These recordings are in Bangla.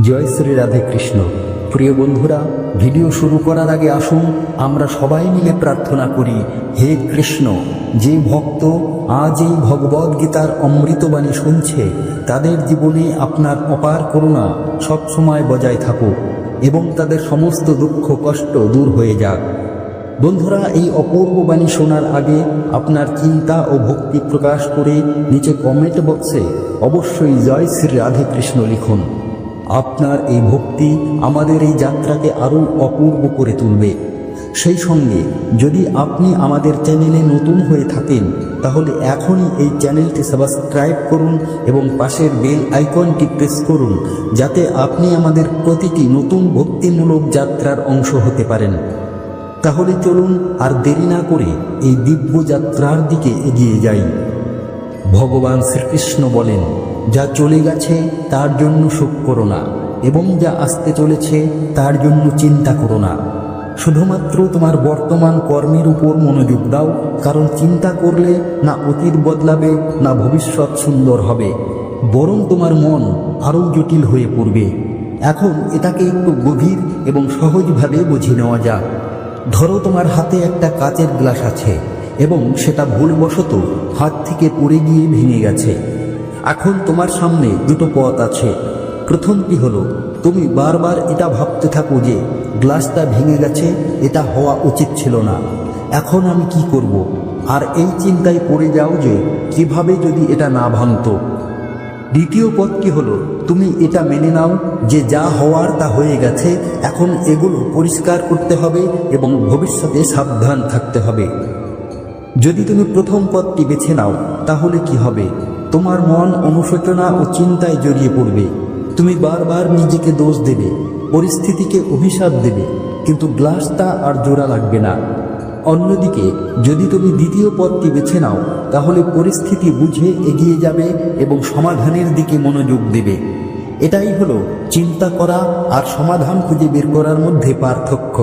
জয় শ্রী রাধে কৃষ্ণ। প্রিয় বন্ধুরা, ভিডিও শুরু করার আগে আসুন আমরা সবাই মিলে প্রার্থনা করি, হে কৃষ্ণ, যে ভক্ত আজ এই ভগবদ্গীতার অমৃতবাণী শুনছে তাদের জীবনে আপনার অপার করুণা সবসময় বজায় থাকুক এবং তাদের সমস্ত দুঃখ কষ্ট দূর হয়ে যাক। বন্ধুরা, এই অপূর্ব বাণী শোনার আগে আপনার চিন্তা ও ভক্তি প্রকাশ করে নিচে কমেন্ট বক্সে অবশ্যই জয় শ্রী রাধে কৃষ্ণ লিখুন। আপনার এই ভক্তি আমাদের এই যাত্রাকে আরও অপূর্ব করে তুলবে। সেই সঙ্গে যদি আপনি আমাদের চ্যানেলে নতুন হয়ে থাকেন তাহলে এখনই এই চ্যানেলটি সাবস্ক্রাইব করুন এবং পাশের বেল আইকনটি প্রেস করুন, যাতে আপনি আমাদের প্রতিটি নতুন ভক্তিমূলক যাত্রার অংশ হতে পারেন। তাহলে চলুন আর দেরি না করে এই দিব্য যাত্রার দিকে এগিয়ে যাই। ভগবান শ্রীকৃষ্ণ বলেন, যা চলে গেছে তার জন্য শোক করো না এবং যা আসতে চলেছে তার জন্য চিন্তা করো না। শুধুমাত্র তোমার বর্তমান কর্মের উপর মনোযোগ দাও, কারণ চিন্তা করলে না অতীত বদলাবে না ভবিষ্যৎ সুন্দর হবে, বরং তোমার মন আরও জটিল হয়ে পড়বে। এখন এটাকে একটু গভীর এবং সহজভাবে বুঝে নেওয়া যাক। ধরো তোমার হাতে একটা কাচের গ্লাস আছে এবং সেটা ভুলবশত হাত থেকে পড়ে গিয়ে ভেঙে গেছে। এখন তোমার সামনে দুটো পথ আছে। প্রথমটি হলো তুমি বারবার এটা ভাবতে থাকো যে গ্লাসটা ভেঙে গেছে, এটা হওয়া উচিত ছিল না, এখন আমি কি করব, আর এই চিন্তায় পড়ে যাও যে কিভাবে যদি এটা না ভাঙতো। দ্বিতীয় পথটি হলো তুমি এটা মেনে নাও যে যা হওয়ার তা হয়ে গেছে, এখন এগুলো পরিষ্কার করতে হবে এবং ভবিষ্যতে সাবধান থাকতে হবে। যদি তুমি প্রথম পথটি বেছে নাও তাহলে কি হবে? তোমার মন অনুশোচনা ও চিন্তায় জড়িয়ে পড়বে। তুমি বারবার নিজেকে দোষ দেবে, পরিস্থিতিকে অভিশাপ দেবে, কিন্তু গ্লাসটা আর জোড়া লাগবে না। অন্যদিকে যদি তুমি দ্বিতীয় পথটি বেছে নাও তাহলে পরিস্থিতি বুঝে এগিয়ে যাবে এবং সমাধানের দিকে মনোযোগ দেবে। এটাই হলো চিন্তা করা আর সমাধান খুঁজে বের করার মধ্যে পার্থক্য।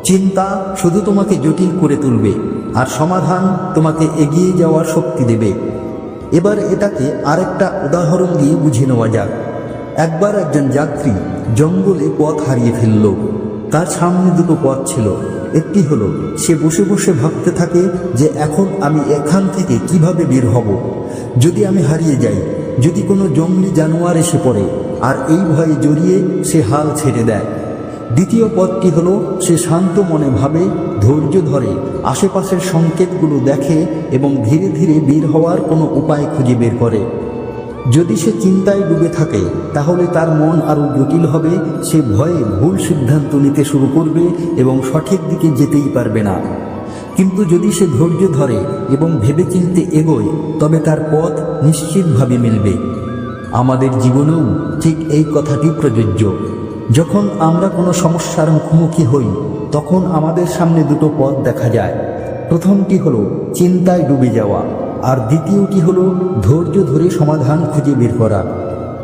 চিন্তা শুধু তোমাকে জটিল করে তুলবে আর সমাধান তোমাকে এগিয়ে যাওয়ার শক্তি দেবে। এবার এটাকে আরেকটা উদাহরণ দিয়ে বুঝে নেওয়া যাক। একবার একজন যাত্রী জঙ্গলে পথ হারিয়ে ফেলল। তার সামনে দুটো পথ ছিল। একটি হলো সে বসে বসে ভাবতে থাকে যে এখন আমি এখান থেকে কিভাবে বের হব, যদি আমি হারিয়ে যাই, যদি কোনো জঙ্গলি জানোয়ার এসে পড়ে, আর এই ভয়ে জড়িয়ে সে হাল ছেড়ে দেয়। দ্বিতীয় পথটি হলো সে শান্ত মনে ভাবে, ধৈর্য ধরে, আশেপাশের সংকেতগুলো দেখে এবং ধীরে ধীরে বের হওয়ার কোনো উপায় খুঁজে বের করে। যদি সে চিন্তায় ডুবে থাকে তাহলে তার মন আরও জটিল হবে, সে ভয়ে ভুল সিদ্ধান্ত নিতে শুরু করবে এবং সঠিক দিকে যেতেই পারবে না। কিন্তু যদি সে ধৈর্য ধরে এবং ভেবেচিন্তে এগোয় তবে তার পথ নিশ্চিতভাবে মিলবে। আমাদের জীবনেও ঠিক এই কথাটি প্রযোজ্য। যখন আমরা কোনো সমস্যার মুখোমুখি হই তখন আমাদের সামনে দুটো পথ দেখা যায়। প্রথমটি হলো চিন্তায় ডুবে যাওয়া আর দ্বিতীয়টি হলো ধৈর্য ধরে সমাধান খুঁজে বের করা।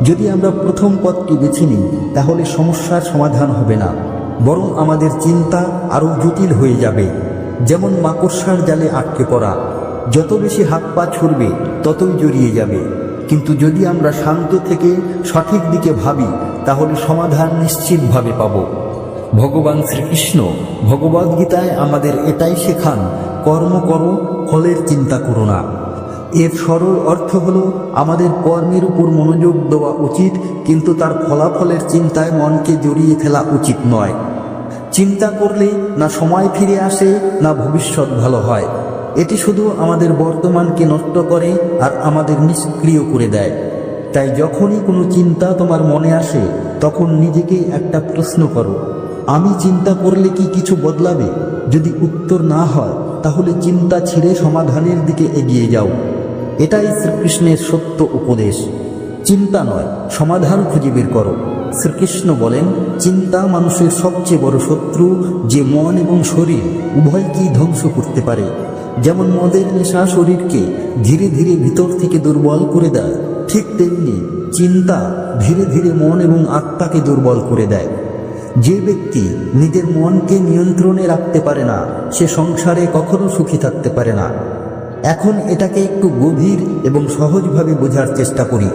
যদি আমরা প্রথম পথটি বেছে নিই তাহলে সমস্যার সমাধান হবে না, বরং আমাদের চিন্তা আরও জটিল হয়ে যাবে। যেমন মাকড়সার জালে আটকে পড়া, যত বেশি হাত পা ছুড়বে ততই জড়িয়ে যাবে। কিন্তু যদি আমরা শান্ত থেকে সঠিক দিকে ভাবি তাহলে সমাধান নিশ্চিতভাবে পাব। ভগবান শ্রীকৃষ্ণ ভগবদ্গীতায় আমাদের এটাই শেখান, কর্ম করো, ফলের চিন্তা করো না। এর সরল অর্থ হলো আমাদের কর্মের উপর মনোযোগ দেওয়া উচিত, কিন্তু তার ফলাফলের চিন্তায় মনকে জড়িয়ে ফেলা উচিত নয়। চিন্তা করলে না সময় ফিরে আসে না ভবিষ্যৎ ভালো হয়। এটি শুধু আমাদের বর্তমানকে নষ্ট করে আর আমাদের নিষ্ক্রিয় করে দেয়। তাই যখনই কোনো চিন্তা তোমার মনে আসে তখন নিজেকে একটা প্রশ্ন করো, আমি চিন্তা করলে কি কিছু বদলাবে? যদি উত্তর না হয় তাহলে চিন্তা ছেড়ে সমাধানের দিকে এগিয়ে যাও। এটাই শ্রীকৃষ্ণের সত্য উপদেশ। চিন্তা নয়, সমাধান খুঁজে বের করো। শ্রীকৃষ্ণ বলেন, চিন্তা মানুষের সবচেয়ে বড় শত্রু, যে মন এবং শরীর উভয়কেই ধ্বংস করতে পারে। যেমন মদের নেশা শরীরকে ধীরে ধীরে ভিতর থেকে দুর্বল করে দেয়, ঠিক তেমনি চিন্তা ধীরে ধীরে মন এবং আত্মাকে দুর্বল করে দেয়। যে ব্যক্তি নিজের মনকে নিয়ন্ত্রণে রাখতে পারে না সে সংসারে কখনো সুখী থাকতে পারে না। এখন এটাকে একটু গভীর এবং সহজভাবে বোঝার চেষ্টা করি।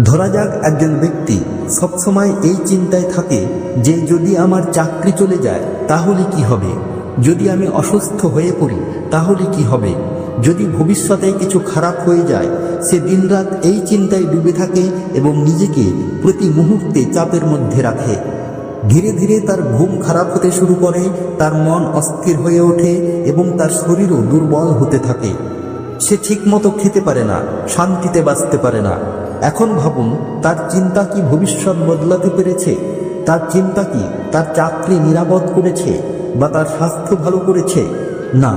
ধরা যাক একজন ব্যক্তি সবসময় এই চিন্তায় থাকে যে যদি আমার চাকরি চলে যায় তাহলে কি হবে, যদি আমি অসুস্থ হয়ে পড়ি তাহলে কি হবে, যদি ভবিষ্যতে কিছু খারাপ হয়ে যায়। সে দিনরাত এই চিন্তায় ডুবে থাকে এবং নিজেকে প্রতি মুহূর্তে চাপের মধ্যে রাখে। ধীরে ধীরে তার ঘুম খারাপ হতে শুরু করে, তার মন অস্থির হয়ে ওঠে এবং তার শরীরও দুর্বল হতে থাকে। সে ঠিকমতো খেতে পারে না, শান্তিতে বাঁচতে পারে না। এখন ভাবুন, তার চিন্তা কি ভবিষ্যৎ বদলাতে পেরেছে? তার চিন্তা কি তার চাকরি নিরাপদ করেছে বা তার স্বাস্থ্য ভালো করেছে? না,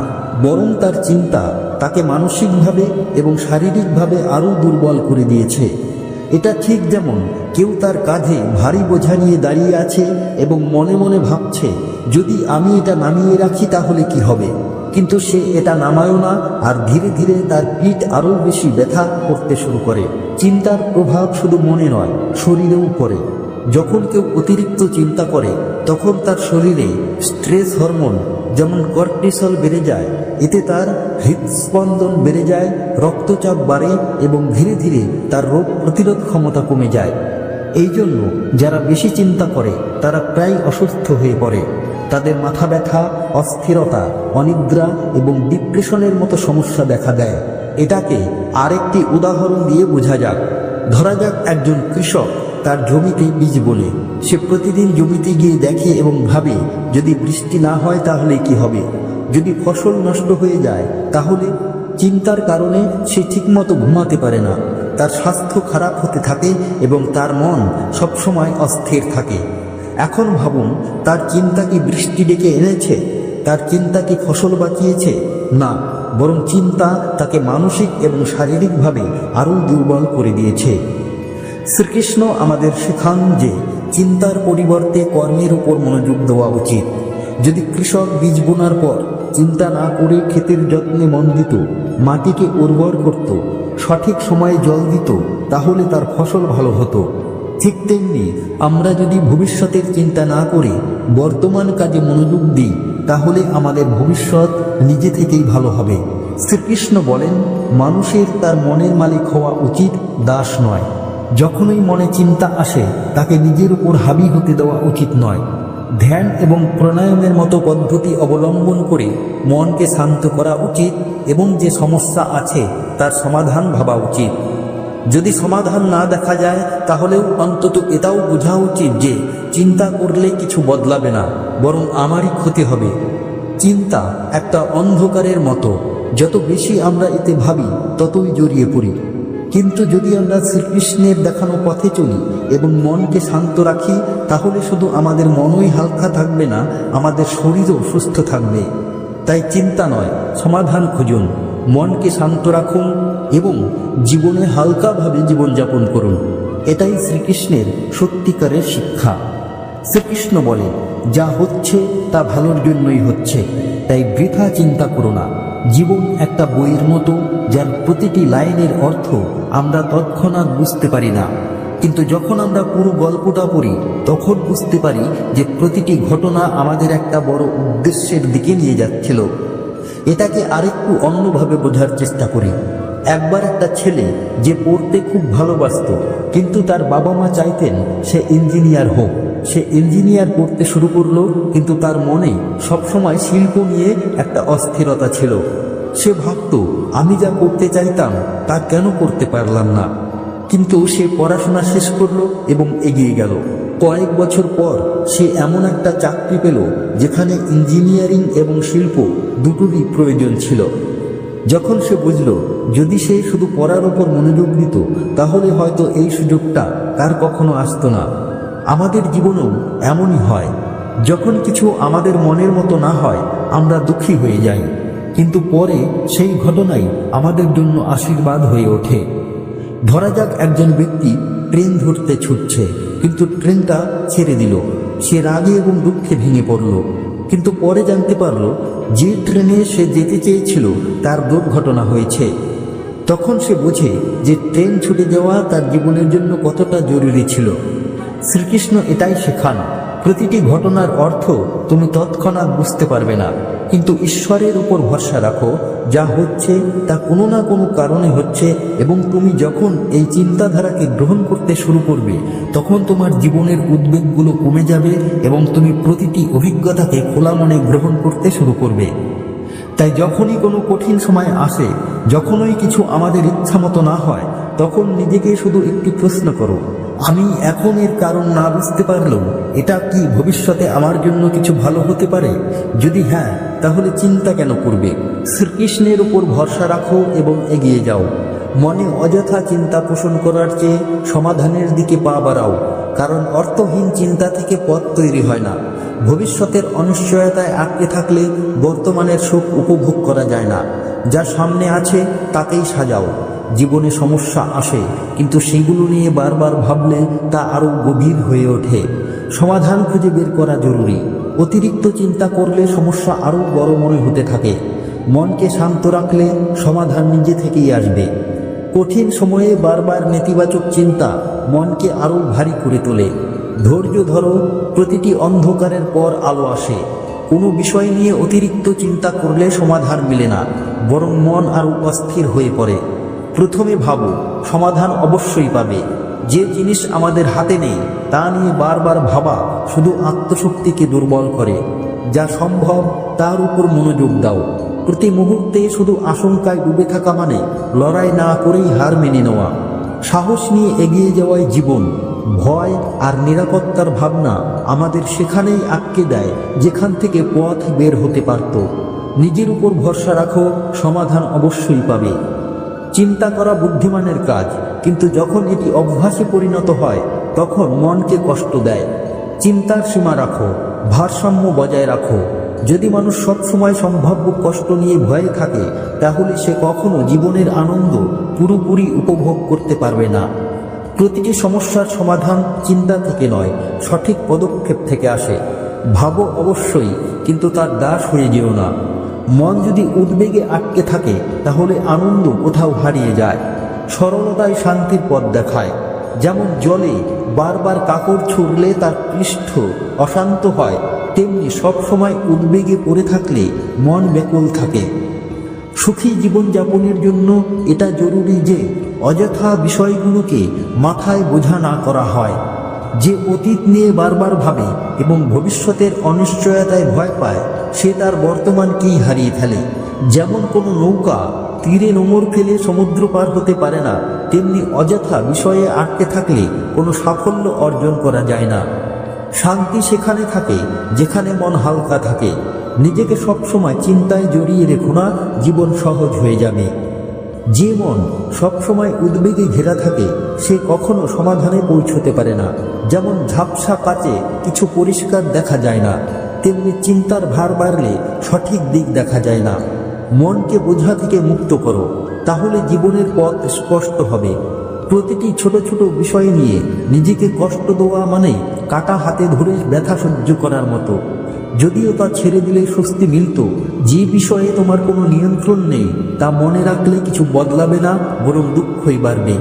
বরং তার চিন্তা তাকে মানসিকভাবে এবং শারীরিকভাবে আরও দুর্বল করে দিয়েছে। এটা ঠিক যেমন কেউ তার কাঁধে ভারী বোঝা নিয়ে দাঁড়িয়ে আছে এবং মনে মনে ভাবছে যদি আমি এটা নামিয়ে রাখি তাহলে কি হবে, কিন্তু সে এটা নামায়ও না, আর ধীরে ধীরে তার পিঠ আরও বেশি ব্যথা করতে শুরু করে। চিন্তার প্রভাব শুধু মনে নয়, শরীরেও পড়ে। যখন কেউ অতিরিক্ত চিন্তা করে তখন তার শরীরে স্ট্রেস হরমোন যেমন কর্টিসল বেড়ে যায়। এতে তার হৃদস্পন্দন বেড়ে যায়, রক্তচাপ বাড়ে এবং ধীরে ধীরে তার রোগ প্রতিরোধ ক্ষমতা কমে যায়। এই জন্য যারা বেশি চিন্তা করে তারা প্রায় অসুস্থ হয়ে পড়ে। তাদের মাথা ব্যথা, অস্থিরতা, অনিদ্রা এবং ডিপ্রেশনের মতো সমস্যা দেখা দেয়। এটাকে আরেকটি উদাহরণ দিয়ে বোঝা যাক। ধরা যাক একজন কৃষক তার জমিতে বীজ বোনে। সে প্রতিদিন জমিতে গিয়ে দেখে এবং ভাবে যদি বৃষ্টি না হয় তাহলে কি হবে, যদি ফসল নষ্ট হয়ে যায় তাহলে। চিন্তার কারণে সে ঠিকমতো ঘুমাতে পারে না, তার স্বাস্থ্য খারাপ হতে থাকে এবং তার মন সবসময় অস্থির থাকে। এখন ভাবুন, তার চিন্তা কি বৃষ্টি ডেকে এনেছে? তার চিন্তা কি ফসল বাঁচিয়েছে? না, বরং চিন্তা তাকে মানসিক এবং শারীরিকভাবে আরও দুর্বল করে দিয়েছে। শ্রীকৃষ্ণ আমাদের শেখান যে চিন্তার পরিবর্তে কর্মের উপর মনোযোগ দেওয়া উচিত। যদি কৃষক বীজ বোনার পর চিন্তা না করে ক্ষেতের যত্নে মন দিত, মাটিকে উর্বর করত, সঠিক সময়ে জল দিত, তাহলে তার ফসল ভালো হতো। ঠিক তেমনি আমরা যদি ভবিষ্যতের চিন্তা না করে বর্তমান কাজে মনোযোগ দিই তাহলে আমাদের ভবিষ্যৎ নিজে থেকেই ভালো হবে। শ্রীকৃষ্ণ বলেন, মানুষের তার মনের মালিক হওয়া উচিত, দাস নয়। যখনই মনে চিন্তা আসে তাকে নিজের উপর হাবি হতে দেওয়া উচিত নয়। ধ্যান এবং প্রাণায়ামের মতো পদ্ধতি অবলম্বন করে মনকে শান্ত করা উচিত এবং যে সমস্যা আছে তার সমাধান ভাবা উচিত। যদি সমাধান না দেখা যায় তাহলেও অন্তত এটাও বোঝা উচিত যে চিন্তা করলে কিছু বদলাবে না, বরং আমারই ক্ষতি হবে। চিন্তা একটা অন্ধকারের মতো, যত বেশি আমরা এতে ভাবি ততই জড়িয়ে পড়ি। কিন্তু যদি আমরা শ্রীকৃষ্ণের দেখানো পথে চলি এবং মনকে শান্ত রাখি তাহলে শুধু আমাদের মনই হালকা থাকবে না, আমাদের শরীরও সুস্থ থাকবে। তাই চিন্তা নয়, সমাধান খুঁজুন, মনকে শান্ত রাখুন এবং জীবনে হালকাভাবে জীবনযাপন করুন। এটাই শ্রীকৃষ্ণের সত্যিকারের শিক্ষা। শ্রীকৃষ্ণ বলে, যা হচ্ছে তা ভালোর জন্যই হচ্ছে, তাই বৃথা চিন্তা করো না। জীবন একটা বইয়ের মতো, যার প্রতিটি লাইনের অর্থ আমরা তৎক্ষণাৎ বুঝতে পারি না, কিন্তু যখন আমরা পুরো গল্পটা পড়ি তখন বুঝতে পারি যে প্রতিটি ঘটনা আমাদের একটা বড় উদ্দেশ্যের দিকে নিয়ে যাচ্ছিল। এটাকে আরেকটু অন্যভাবে বোঝার চেষ্টা করি। একবার একটা ছেলে যে পড়তে খুব ভালোবাসত, কিন্তু তার বাবা মা চাইতেন সে ইঞ্জিনিয়ার হোক। সে ইঞ্জিনিয়ার পড়তে শুরু করলো, কিন্তু তার মনে সবসময় শিল্প নিয়ে একটা অস্থিরতা ছিল। সে ভাবত, আমি যা করতে চাইতাম তা কেন করতে পারলাম না। কিন্তু সে পড়াশোনা শেষ করলো এবং এগিয়ে গেল। কয়েক বছর পর সে এমন একটা চাকরি পেল যেখানে ইঞ্জিনিয়ারিং এবং শিল্প দুটোরই প্রয়োজন ছিল। যখন সে বুঝল যদি সে শুধু পড়ার ওপর মনোযোগ দিত তাহলে হয়তো এই সুযোগটা তার কখনো আসতো না। আমাদের জীবনেও এমনই হয়, যখন কিছু আমাদের মনের মতো না হয় আমরা দুঃখী হয়ে যাই, কিন্তু পরে সেই ঘটনাই আমাদের জন্য আশীর্বাদ হয়ে ওঠে। ধরা যাক একজন ব্যক্তি ট্রেন ধরতে ছুটছে, কিন্তু ট্রেনটা ছেড়ে দিল। সে রাগে এবং দুঃখে ভেঙে পড়ল, কিন্তু পরে জানতে পারল যে ট্রেনে সে যেতে চেয়েছিল তার দুর্ঘটনা হয়েছে। তখন সে বোঝে যে ট্রেন ছুটে যাওয়া তার জীবনের জন্য কতটা জরুরি ছিল। শ্রীকৃষ্ণ এটাই শেখান, প্রতিটি ঘটনার অর্থ তুমি তৎক্ষণাৎ বুঝতে পারবে না, কিন্তু ঈশ্বরের উপর ভরসা রাখো, যা হচ্ছে তা কোনো না কোনো কারণে হচ্ছে, এবং তুমি যখন এই চিন্তাধারাকে গ্রহণ করতে শুরু করবে তখন তোমার জীবনের উদ্বেগগুলো কমে যাবে এবং তুমি প্রতিটি অভিজ্ঞতাকে খোলা মনে গ্রহণ করতে শুরু করবে। তাই যখনই কোনো কঠিন সময় আসে, যখনই কিছু আমাদের ইচ্ছা মতো না হয়, তখন নিজেকে শুধু একটি প্রশ্ন করো, আমি এখন এর কারণ না বুঝতে পারলেও এটা কি ভবিষ্যতে আমার জন্য কিছু ভালো হতে পারে? যদি হ্যাঁ, তাহলে চিন্তা কেন করবে? শ্রীকৃষ্ণের উপর ভরসা রাখো এবং এগিয়ে যাও। মনে অযথা চিন্তা পোষণ করার চেয়ে সমাধানের দিকে পা বাড়াও, কারণ অর্থহীন চিন্তা থেকে পথ তৈরি হয় না। ভবিষ্যতের অনিশ্চয়তায় আটকে থাকলে বর্তমানের সুখ উপভোগ করা যায় না। যা সামনে আছে তাকেই সাজাও। জীবনে সমস্যা আসে, কিন্তু সেগুলো নিয়ে বারবার ভাবলে তা আরও গভীর হয়ে ওঠে। সমাধান খুঁজে বের করা জরুরি। অতিরিক্ত চিন্তা করলে সমস্যা আরও বড় মনে হতে থাকে। মনকে শান্ত রাখলে সমাধান নিজে থেকেই আসবে। কঠিন সময়ে বারবার নেতিবাচক চিন্তা মনকে আরও ভারী করে তোলে। ধৈর্য ধরো, প্রতিটি অন্ধকারের পর আলো আসে। কোনো বিষয় নিয়ে অতিরিক্ত চিন্তা করলে সমাধান মেলে না, বরং মন আরও অস্থির হয়ে পড়ে। প্রথমে ভাবো, সমাধান অবশ্যই পাবে। যে জিনিস আমাদের হাতে নেই তা নিয়ে বারবার ভাবা শুধু আত্মশক্তিকে দুর্বল করে। যা সম্ভব তার উপর মনোযোগ দাও। প্রতি মুহূর্তে শুধু আশঙ্কায় ডুবে থাকা মানে লড়াই না করেই হার মেনে নেওয়া। সাহস নিয়ে এগিয়ে যাওয়াই জীবন। ভয় আর নিরাপত্তার ভাবনা আমাদের সেখানেই আটকে দেয় যেখান থেকে পথ বের হতে পারত। নিজের উপর ভরসা রাখো, সমাধান অবশ্যই পাবে। চিন্তা করা বুদ্ধিমানের কাজ, কিন্তু যখন এটি অভ্যাসে পরিণত হয় তখন মনকে কষ্ট দেয়। চিন্তার সীমা রাখো, ভারসাম্য বজায় রাখো। যদি মানুষ সবসময় সম্ভাব্য কষ্ট নিয়ে ভয়ে থাকে, তাহলে সে কখনো জীবনের আনন্দ পুরোপুরি উপভোগ করতে পারবে না। প্রতিটি সমস্যার সমাধান চিন্তা থেকে নয়, সঠিক পদক্ষেপ থেকে আসে। ভাবো অবশ্যই, কিন্তু তার দাস হয়ে যেও না। মন যদি উদ্বেগে আটকে থাকে তাহলে আনন্দ কোথাও হারিয়ে যায়। সরলতাই শান্তির পথ দেখায়। যেমন জলে বারবার কাপড় ছুঁড়লে তার পৃষ্ঠ অশান্ত হয়, তেমনি সবসময় উদ্বেগে পড়ে থাকলে মন ব্যাকুল থাকে। সুখী জীবনযাপনের জন্য এটা জরুরি যে অযথা বিষয়গুলোকে মাথায় বোঝা না করা হয়। যে অতীত নিয়ে বারবার ভাবে এবং ভবিষ্যতের অনিশ্চয়তায় ভয় পায়, সে তার বর্তমানকেই হারিয়ে ফেলে। যেমন কোনো নৌকা তীরে নোঙর ফেলে সমুদ্র পার হতে পারে না, তেমনি অযথা বিষয়ে আটকে থাকলে কোনো সাফল্য অর্জন করা যায় না। শান্তি সেখানে থাকে যেখানে মন হালকা থাকে। নিজেকে সবসময় চিন্তায় জড়িয়ে রেখো না, জীবন সহজ হয়ে যাবে। যে মন সবসময় উদ্বেগে ঘেরা থাকে সে কখনো সমাধানে পৌঁছতে পারে না। যেমন ঝাপসা কাচে কিছু পরিষ্কার দেখা যায় না, তেমনি চিন্তার ভার বাড়লে সঠিক দিক দেখা যায় না। মনকে বোঝা থেকে মুক্ত করো, তাহলে জীবনের পথ স্পষ্ট হবে। প্রতিটি ছোট ছোট বিষয় নিয়ে নিজেকে কষ্ট দেওয়া মানে কাটা হাতে ধরে ব্যথা সহ্য করার মতো। যদিও তা ছেড়ে দিলে স্বস্তি মিলত। যে বিষয়ে তোমার কোনো নিয়ন্ত্রণ নেই তা মনে রাখলে কিছু বদলাবে না, বরং দুঃখই বাড়বে।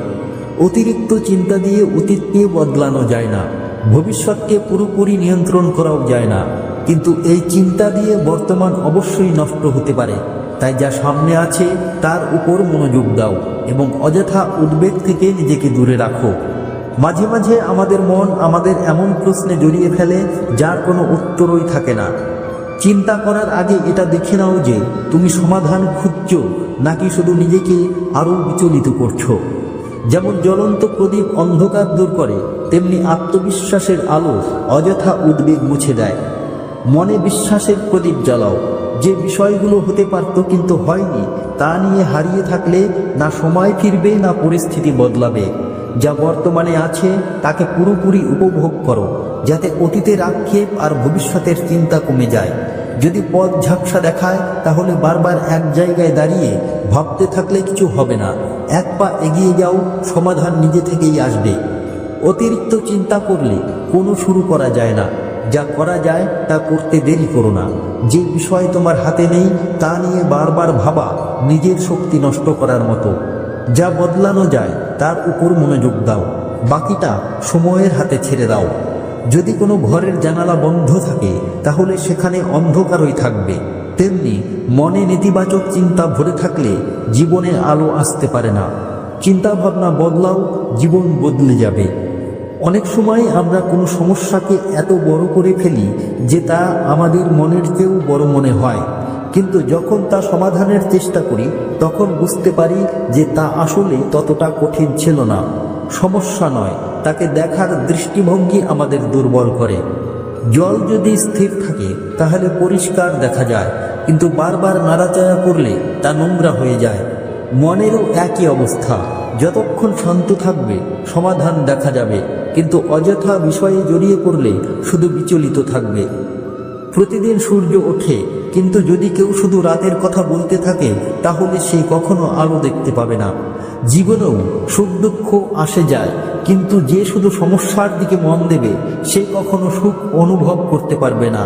অতিরিক্ত চিন্তা দিয়ে অতীতকে বদলানো যায় না, ভবিষ্যৎকে পুরোপুরি নিয়ন্ত্রণ করাও যায় না, কিন্তু এই চিন্তা দিয়ে বর্তমান অবশ্যই নষ্ট হতে পারে। তাই যা সামনে আছে তার উপর মনোযোগ দাও এবং অযথা উদ্বেগ থেকে নিজেকে দূরে রাখো। মাঝে মাঝে আমাদের মন আমাদের এমন প্রশ্নে জড়িয়ে ফেলে যার কোনো উত্তরই থাকে না। চিন্তা করার আগে এটা দেখে নাও যে তুমি সমাধান খুঁজছো নাকি শুধু নিজেকে আরও বিচলিত করছো। যেমন জ্বলন্ত প্রদীপ অন্ধকার দূর করে, তেমনি আত্মবিশ্বাসের আলো অযথা উদ্বেগ মুছে দেয়। মনে বিশ্বাসের প্রদীপ জ্বালাও। যে বিষয়গুলো হতে পারত কিন্তু হয়নি তা নিয়ে হারিয়ে থাকলে না সময় ফিরবে না পরিস্থিতি বদলাবে। যা বর্তমানে আছে তাকে পুরোপুরি উপভোগ করো, যাতে অতীতের আক্ষেপ আর ভবিষ্যতের চিন্তা কমে যায়। যদি পথ ঝাপসা দেখায় তাহলে বারবার এক জায়গায় দাঁড়িয়ে ভাবতে থাকলে কিছু হবে না। এক পা এগিয়ে যাও, সমাধান নিজে থেকেই আসবে। অতিরিক্ত চিন্তা করলে কোনো শুরু করা যায় না। যা করা যায় তা করতে দেরি করো না। যে বিষয় তোমার হাতে নেই তা নিয়ে বারবার ভাবা নিজের শক্তি নষ্ট করার মতো। যা বদলানো যায় তার উপর মনোযোগ দাও, বাকিটা সময়ের হাতে ছেড়ে দাও। যদি কোনো ঘরের জানালা বন্ধ থাকে তাহলে সেখানে অন্ধকারই থাকবে, তেমনি মনে নেতিবাচক চিন্তা ভরে থাকলে জীবনে আলো আসতে পারে না। চিন্তা ভাবনা বদলাও, জীবন বদলে যাবে। অনেক সময় আমরা কোনো সমস্যাকে এত বড় করে ফেলি যে তা আমাদের মনের চেয়েও বড় মনে হয়, কিন্তু যখন তা সমাধানের চেষ্টা করি তখন বুঝতে পারি যে তা আসলে ততটা কঠিন ছিল না। সমস্যা নয়, তাকে দেখার দৃষ্টিভঙ্গি আমাদের দুর্বল করে। জল যদি স্থির থাকে তাহলে পরিষ্কার দেখা যায়, কিন্তু বারবার নাড়াচাড়া করলে তা নোংরা হয়ে যায়। মনেরও একই অবস্থা, যতক্ষণ শান্ত থাকবে সমাধান দেখা যাবে, কিন্তু অযথা বিষয়ে জড়িয়ে পড়লে শুধু বিচলিত থাকবে। প্রতিদিন সূর্য ওঠে, কিন্তু যদি কেউ শুধু রাতের কথা বলতে থাকে তাহলে সে কখনো আলো দেখতে পাবে না। জীবনেও সুখ দুঃখ আসে যায়, কিন্তু যে শুধু সমস্যার দিকে মন দেবে সে কখনো সুখ অনুভব করতে পারবে না।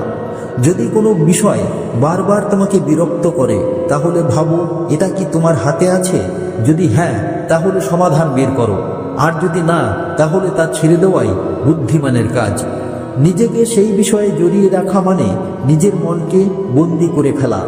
যদি কোনো বিষয় বারবার তোমাকে বিরক্ত করে তাহলে ভাবো এটা কি তোমার হাতে আছে। যদি হ্যাঁ, তাহলে সমাধান বের করো, আর যদি না তাহলে তা ছেড়ে দেওয়াই বুদ্ধিমানের কাজ। নিজেকে সেই বিষয়ে জড়িয়ে রাখা মানে নিজের মনকে বন্দি করে ফেলা।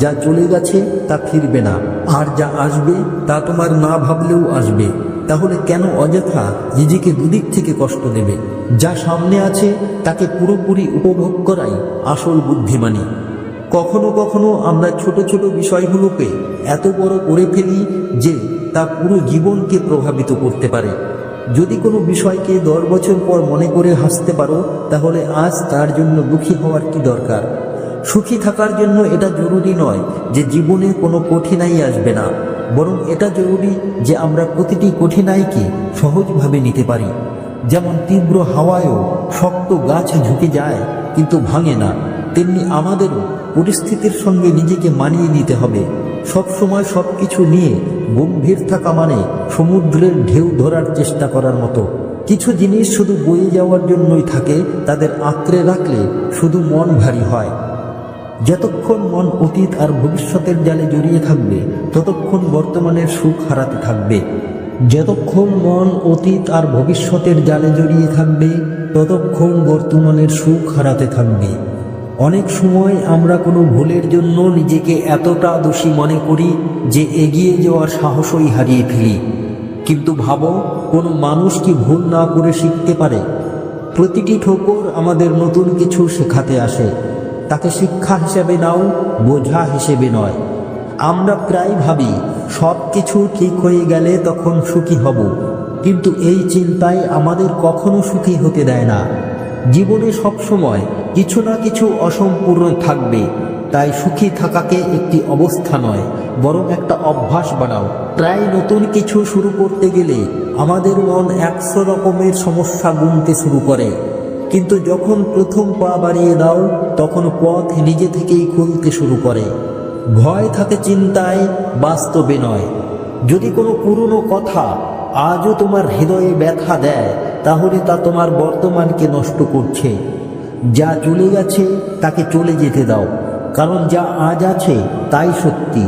যা চলে গেছে তা ফিরবে না, আর যা আসবে তা তোমার না ভাবলেও আসবে। তাহলে কেন অযথা নিজেকে দুদিক থেকে কষ্ট দেবে? যা সামনে আছে তাকে পুরোপুরি উপভোগ করাই আসল বুদ্ধিমানী। কখনো কখনো আমরা ছোট ছোট বিষয়গুলোকে এত বড় করে ফেলি যে তা পুরো জীবনকে প্রভাবিত করতে পারে। যদি কোনো বিষয়কে 10 বছর পর মনে করে হাসতে পারো তাহলে আজ তার জন্য দুঃখী হওয়ার কি দরকার? সুখী থাকার জন্য এটা জরুরি নয় যে জীবনে কোনো কঠিনাই আসবে না, বরং এটা জরুরি যে আমরা প্রতিটি কঠিনাইকে সহজভাবে নিতে পারি। যেমন তীব্র হাওয়ায়ও শক্ত গাছ ঝুঁকে যায় কিন্তু ভাঙে না, তেমনি আমাদেরও পরিস্থিতির সঙ্গে নিজেকে মানিয়ে নিতে হবে। সবসময় সব কিছু নিয়ে গম্ভীর থাকা মানে সমুদ্রের ঢেউ ধরার চেষ্টা করার মতো। কিছু জিনিস শুধু বয়ে যাওয়ার জন্যই থাকে, তাদের আঁকড়ে রাখলে শুধু মন ভারী হয়। যতক্ষণ মন অতীত আর ভবিষ্যতের জালে জড়িয়ে থাকবে ততক্ষণ বর্তমানের সুখ হারাতে থাকবে। যতক্ষণ মন অতীত আর ভবিষ্যতের জালে জড়িয়ে থাকবে ততক্ষণ বর্তমানের সুখ হারাতে থাকবে। অনেক সময় আমরা কোনো ভুলের জন্য নিজেকে এতটা দোষী মনে করি যে এগিয়ে যাওয়ার সাহসই হারিয়ে ফেলি। কিন্তু ভাবো, কোনো মানুষ কি ভুল না করে শিখতে পারে? প্রতিটি ঠোকর আমাদের নতুন কিছু শেখাতে আসে। তাকে শিক্ষা হিসেবে নাও, বোঝা হিসেবে নয়। আমরা প্রায় ভাবি সব কিছু ঠিক হয়ে গেলে তখন সুখী হব, কিন্তু এই চিন্তায় আমাদের কখনো সুখী হতে দেয় না। জীবনে সবসময় কিছু না কিছু অসম্পূর্ণ থাকবে, তাই সুখী থাকাকে একটি অবস্থা নয় বরং একটা অভ্যাস বানাও। প্রায় নতুন কিছু শুরু করতে গেলে আমাদের মন 100 রকমের সমস্যা গুনতে শুরু করে, কিন্তু যখন প্রথম পা বাড়িয়ে দাও তখন পথ নিজে থেকেই খুলতে শুরু করে। ভয় থাকে চিন্তায়, বাস্তবে নয়। যদি কোনো পুরনো কথা আজও তোমার হৃদয়ে ব্যথা দেয় তাহলে তা তোমার বর্তমানকে নষ্ট করছে। যা চলে গেছে তাকে চলে যেতে দাও, কারণ যা আজ আছে তাই সত্যি।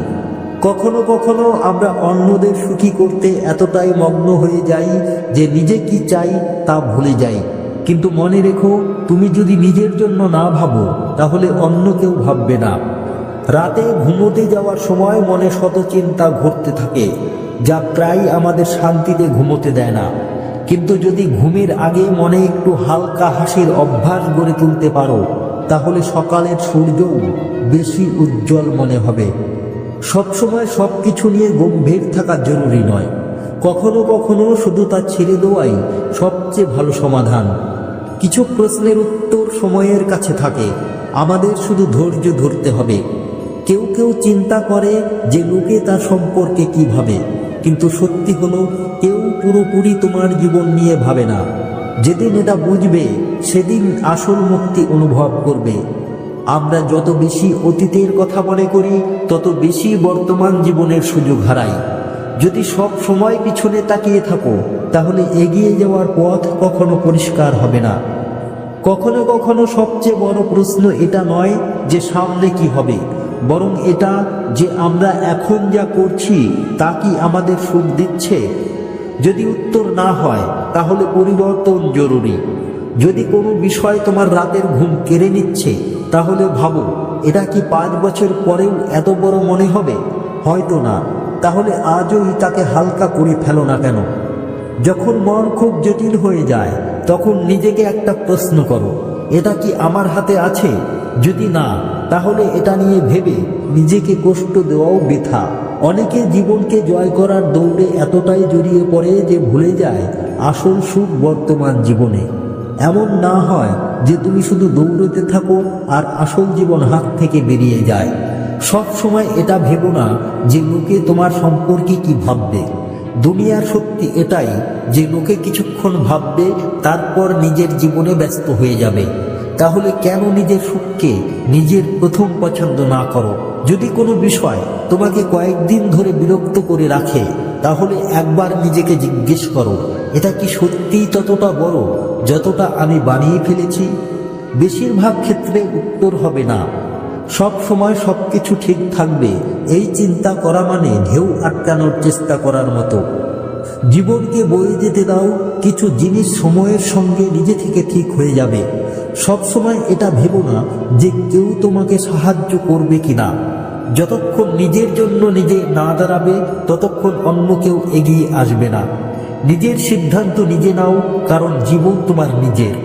কখনো কখনো আমরা অন্যদের সুখী করতে এতটাই মগ্ন হয়ে যাই যে নিজে কি চাই তা ভুলে যাই। কিন্তু মনে রেখো, তুমি যদি নিজের জন্য না ভাবো তাহলে অন্য কেউ ভাববে না। রাতে ঘুমোতে যাওয়ার সময় মনে শত চিন্তা ঘুরতে থাকে, যা প্রায় আমাদের শান্তিতে ঘুমোতে দেয় না। কিন্তু যদি ঘুমের আগে মনে একটু হালকা হাসির অভ্যাস গড়ে তুলতে পারো তাহলে সকালের সূর্যও বেশি উজ্জ্বল মনে হবে। সবসময় সব কিছু নিয়ে গম্ভীর থাকা জরুরি নয়, কখনো কখনো শুধু তা ছেড়ে দেওয়াই সবচেয়ে ভালো সমাধান। কিছু প্রশ্নের উত্তর সময়ের কাছে থাকে, আমাদের শুধু ধৈর্য ধরতে হবে। কেউ কেউ চিন্তা করে যে লোকে তার সম্পর্কে কি ভাবে, কিন্তু সত্যি হলো কেউ পুরোপুরি তোমার জীবন নিয়ে ভাবে না। যেদিন এটা বুঝবে সেদিন আসল মুক্তি অনুভব করবে। আমরা যত বেশি অতীতের কথা মনে করি তত বেশি বর্তমান জীবনের সুযোগ হারাই। যদি সব সময় পিছনে তাকিয়ে থাকো তাহলে এগিয়ে যাওয়ার পথ কখনো পরিষ্কার হবে না। কখনো কখনো সবচেয়ে বড় প্রশ্ন এটা নয় যে সামনে কি হবে, বরং এটা যে আমরা এখন যা করছি তা কি আমাদের সুখ দিচ্ছে। যদি উত্তর না হয় তাহলে পরিবর্তন জরুরি। যদি কোনো বিষয় তোমার রাতের ঘুম কেড়ে নিচ্ছে তাহলে ভাবো এটা কি 5 বছর পরেও এত বড় মনে হবে? হয়তো না। তাহলে আজই তাকে হালকা করে ফেলো না কেন? যখন মন খুব জটিল হয়ে যায় তখন নিজেকে একটা প্রশ্ন করো, এটা কি আমার হাতে আছে? যদি না, তাহলে এটা নিয়ে ভেবে নিজেকে কষ্ট দেওয়াও বৃথা। অনেকে জীবনকে জয় করার দৌড়ে এতটাই জড়িয়ে পড়ে যে ভুলে যায় আসল সুখ বর্তমান জীবনে। এমন না হয় যে তুমি শুধু দৌড়তে থাকো আর আসল জীবন হাত থেকে বেরিয়ে যায়। সব সময় এটা ভেবো না যে লোকে তোমার সম্পর্কে কি ভাববে। দুনিয়ার সত্যি এটাই যে লোকে কিছুক্ষণ ভাববে, তারপর নিজের জীবনে ব্যস্ত হয়ে যাবে। তাহলে কেন নিজের সুখকে নিজের প্রথম পছন্দ না করো? যদি কোনো বিষয় তোমাকে কয়েকদিন ধরে বিরক্ত করে রাখে, তাহলে একবার নিজেকে জিজ্ঞেস করো, এটা কি সত্যিই ততটা বড় যতটা আমি বানিয়ে ফেলেছি? বেশিরভাগ ক্ষেত্রে উত্তর হবে না। সব সময় সবকিছু ঠিক থাকবে এই চিন্তা করা মানে ঢেউ আটকানোর চেষ্টা করার মতো। জীবনকে বয়ে যেতে দাও, কিছু জিনিস সময়ের সঙ্গে নিজে থেকে ঠিক হয়ে যাবে। সব সময় এটা ভেবো না যে কেউ তোমাকে সাহায্য করবে কিনা। যতক্ষণ নিজের জন্য নিজে না দাঁড়াবে ততক্ষণ অন্য কেউ এগিয়ে আসবে না। নিজের সিদ্ধান্ত নিজে নাও, কারণ জীবন তোমার নিজের।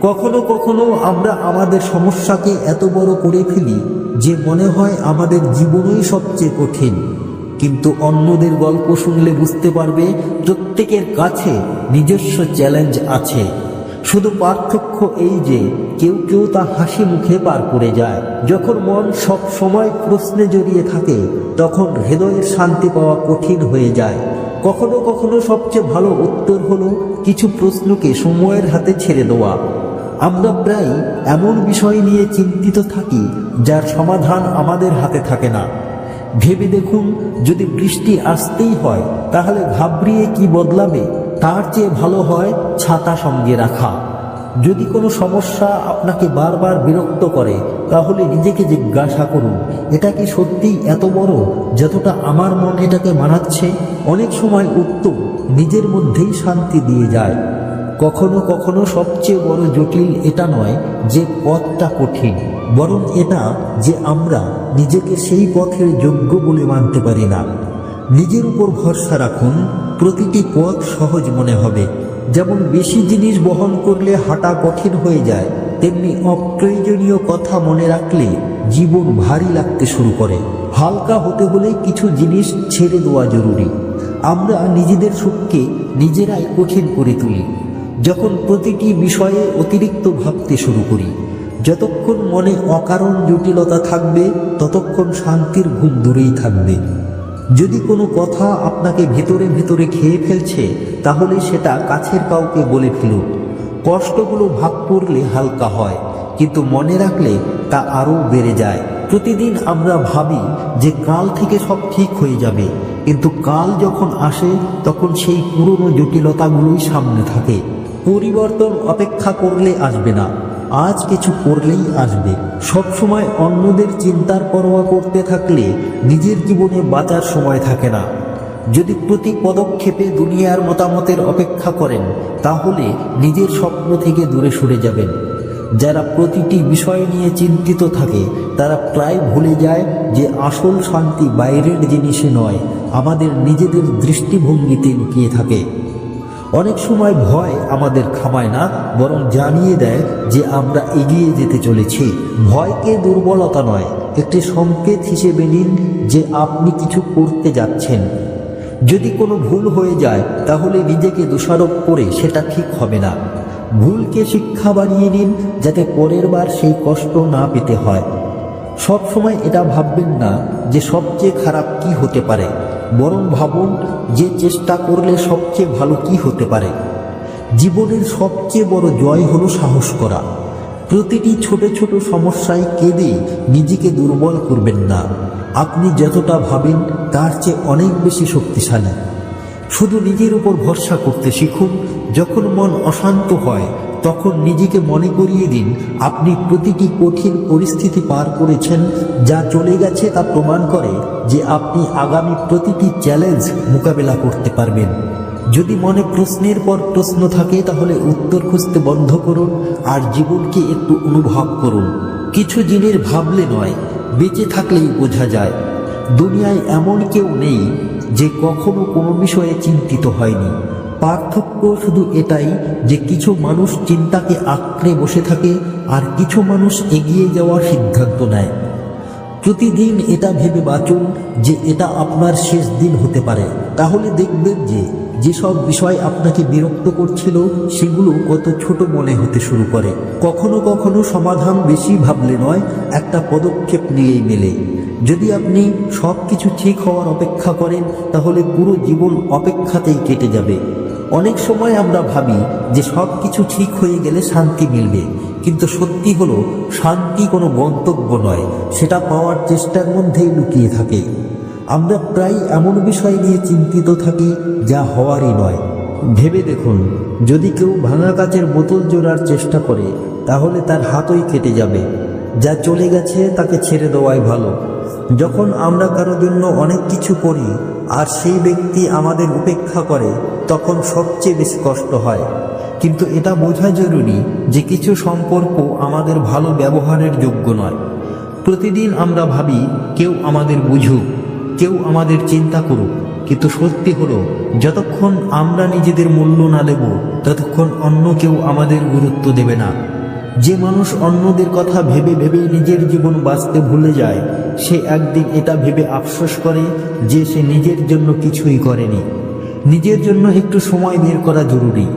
কখনো কখনো আমরা আমাদের সমস্যাকে এত বড় করে ফেলি যে মনে হয় আমাদের জীবনই সবচেয়ে কঠিন। কিন্তু অন্যদের গল্প শুনলে বুঝতে পারবে প্রত্যেকের কাছে নিজস্ব চ্যালেঞ্জ আছে। শুধু পার্থক্য এই যে কেউ কেউ তা হাসি মুখে পার করে যায়। যখন মন সব সময় প্রশ্নে জড়িয়ে থাকে তখন হৃদয়ের শান্তি পাওয়া কঠিন হয়ে যায়। কখনো কখনো সবচেয়ে ভালো উত্তর হলো কিছু প্রশ্নকে সময়ের হাতে ছেড়ে দেওয়া। আমরা প্রায় এমন বিষয় নিয়ে চিন্তিত থাকি যার সমাধান আমাদের হাতে থাকে না। ভেবে দেখুন, যদি বৃষ্টি আসতেই হয় তাহলে ঘাবড়িয়ে কি বদলাবে? তার চেয়ে ভালো হয় ছাতা সঙ্গে রাখা। যদি কোনো সমস্যা আপনাকে বারবার বিরক্ত করে তাহলে নিজেকে জিজ্ঞাসা করুন, এটা কি সত্যিই এত বড় যতটা আমার মন এটাকে মানাচ্ছে? অনেক সময় উত্তর নিজের মধ্যেই শান্তি দিয়ে যায়। কখনো কখনো সবচেয়ে বড় জটিল এটা নয় যে পথটা কঠিন, বরং এটা যে আমরা নিজেকে সেই পথের যোগ্য বলে মানতে পারি না। নিজের উপর ভরসা রাখুন, প্রতিটি পথ সহজ মনে হবে। যেমন বেশি জিনিস বহন করলে হাঁটা কঠিন হয়ে যায়, তেমনি অপ্রয়োজনীয় কথা মনে রাখলে জীবন ভারী লাগতে শুরু করে। হালকা হতে হলে কিছু জিনিস ছেড়ে দেওয়া জরুরি। আমরা নিজেদের সুখকে নিজেরাই কঠিন করে তুলি যখন প্রতিটি বিষয়ে অতিরিক্ত ভাবতে শুরু করি। যতক্ষণ মনে অকারণ জটিলতা থাকবে ততক্ষণ শান্তির ঘুম দূরেই থাকবে। যদি কোনো কথা আপনাকে ভেতরে ভেতরে খেয়ে ফেলছে তাহলে সেটা কাছের কাউকে বলে ফেলুন। কষ্টগুলো ভাগ করলে হালকা হয়, কিন্তু মনে রাখলে তা আরও বেড়ে যায়। প্রতিদিন আমরা ভাবি যে কাল থেকে সব ঠিক হয়ে যাবে, কিন্তু কাল যখন আসে তখন সেই পুরনো জটিলতাগুলোই সামনে থাকে। পরিবর্তন অপেক্ষা করলে আসবে না, আজ কিছু করলেই আসবে। সবসময় অন্যদের চিন্তার পরোয়া করতে থাকলে নিজের জীবনে বাঁচার সময় থাকে না। যদি প্রতি পদক্ষেপে দুনিয়ার মতামতের অপেক্ষা করেন তাহলে নিজের স্বপ্ন থেকে দূরে সরে যাবেন। যারা প্রতিটি বিষয় নিয়ে চিন্তিত থাকে তারা প্রায় ভুলে যায় যে আসল শান্তি বাইরের জিনিসে নয়, আমাদের নিজেদের দৃষ্টিভঙ্গিতে লুকিয়ে থাকে। অনেক সময় ভয় আমাদের থামায় না, বরং জানিয়ে দেয় যে আমরা এগিয়ে যেতে চলেছি। ভয়কে দুর্বলতা নয়, একটি সংকেত হিসেবে নিন যে আপনি কিছু করতে যাচ্ছেন। যদি কোনো ভুল হয়ে যায় তাহলে নিজেকে দোষারোপ করে সেটা ঠিক হবে না। ভুলকে শিক্ষা বানিয়ে নিন যাতে পরের বার সেই কষ্ট না পেতে হয়। সব সময় এটা ভাববেন না যে সবচেয়ে খারাপ কি হতে পারে, বরং ভাবুন যে চেষ্টা করলে সবচেয়ে ভালো কি হতে পারে। জীবনের সবচেয়ে বড় জয় হলো সাহস করা। প্রতিটি ছোট ছোট সমস্যায় কেঁদে নিজেকে দুর্বল করবেন না। আপনি যতটা ভাবেন তার চেয়ে অনেক বেশি শক্তিশালী। শুধু নিজের উপর ভরসা করতে শিখুন। যখন মন অশান্ত হয় তখন নিজেকে মনে করিয়ে দিন আপনি প্রতিটি কঠিন পরিস্থিতি পার করেছেন। যা চলে গেছে তা প্রমাণ করে যে আপনি আগামী প্রতিটি চ্যালেঞ্জ মোকাবেলা করতে পারবেন। যদি মনে প্রশ্নের পর প্রশ্ন থাকে তাহলে উত্তর খুঁজতে বন্ধ করুন আর জীবনকে একটু অনুভব করুন। কিছু জিনিস ভাবলে নয়, বেঁচে থাকলেই বোঝা যায়। দুনিয়ায় এমন কেউ নেই যে কখনো কোনো বিষয়ে চিন্তিত হয়নি। পার্থক্য শুধু এটাই যে কিছু মানুষ চিন্তাকে আঁকড়ে বসে থাকে আর কিছু মানুষ এগিয়ে যাওয়ার সিদ্ধান্ত নেয়। প্রতিদিন এটা ভেবে বাঁচুন যে এটা আপনার শেষ দিন হতে পারে। তাহলে দেখবেন যে যেসব বিষয় আপনাকে বিরক্ত করছিল সেগুলো কত ছোট মনে হতে শুরু করে। কখনো কখনো সমাধান বেশি ভাবলে নয়, একটা পদক্ষেপ নিলেই মেলে। যদি আপনি সব কিছু ঠিক হওয়ার অপেক্ষা করেন তাহলে পুরো জীবন অপেক্ষাতেই কেটে যাবে। অনেক সময় আমরা ভাবি যে সব কিছু ঠিক হয়ে গেলে শান্তি মিলবে, কিন্তু সত্যি হলো শান্তি কোনো গন্তব্য নয়, সেটা পাওয়ার চেষ্টার মধ্যেই লুকিয়ে থাকে। আমরা প্রায় এমন বিষয় নিয়ে চিন্তিত থাকি যা হওয়ারই নয়। ভেবে দেখুন, যদি কেউ ভাঙা কাচের বোতল জোড়ার চেষ্টা করে তাহলে তার হাতই কেটে যাবে। যা চলে গেছে তাকে ছেড়ে দেওয়াই ভালো। যখন আমরা কারো জন্য অনেক কিছু করি আর সেই ব্যক্তি আমাদের উপেক্ষা করে তখন সবচেয়ে বেশি কষ্ট হয়। কিন্তু এটা বোঝা জরুরি যে কিছু সম্পর্ক আমাদের ভালো ব্যবহারের যোগ্য নয়। প্রতিদিন আমরা ভাবি কেউ আমাদের বুঝুক, কেউ আমাদের চিন্তা করুক, কিন্তু সত্যি হলো যতক্ষণ আমরা নিজেদের মূল্য না দেব ততক্ষণ অন্য কেউ আমাদের গুরুত্ব দেবে না। যে মানুষ অন্যদের কথা ভেবে ভেবে নিজের জীবন বাঁচতে ভুলে যায় সে একদিন এটা ভেবে আফসোস করে যে সে নিজের জন্য কিছুই করেনি। নিজের জন্য একটু সময় বের করা জরুরি।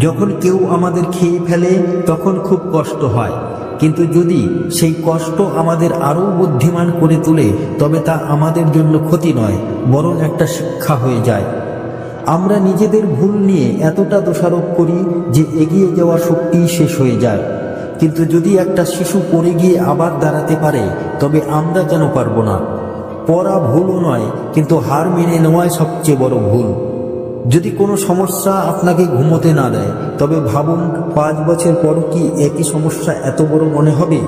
যখন কেউ আমাদের খেয়ে ফেলে তখন খুব কষ্ট হয়, কিন্তু যদি সেই কষ্ট আমাদের আরও বুদ্ধিমান করে তোলে তবে তা আমাদের জন্য ক্ষতি নয়, বরং একটা শিক্ষা হয়ে যায়। আমরা নিজেদের ভুল নিয়ে এতটা দোষারোপ করি যে এগিয়ে যাওয়ার শক্তি শেষ হয়ে যায়। কিন্তু যদি একটা শিশু পড়ে গিয়ে আবার দাঁড়াতে পারে তবে আমরা কেন পারবো না? পড়া ভুলও নয়, কিন্তু হার মেনে নেওয়াই সবচেয়ে বড় ভুল। যদি কোনো সমস্যা আপনাকে ঘুমোতে না দেয় তবে ভাবুন 5 বছর পর কি একই সমস্যা এত বড় মনে হবে?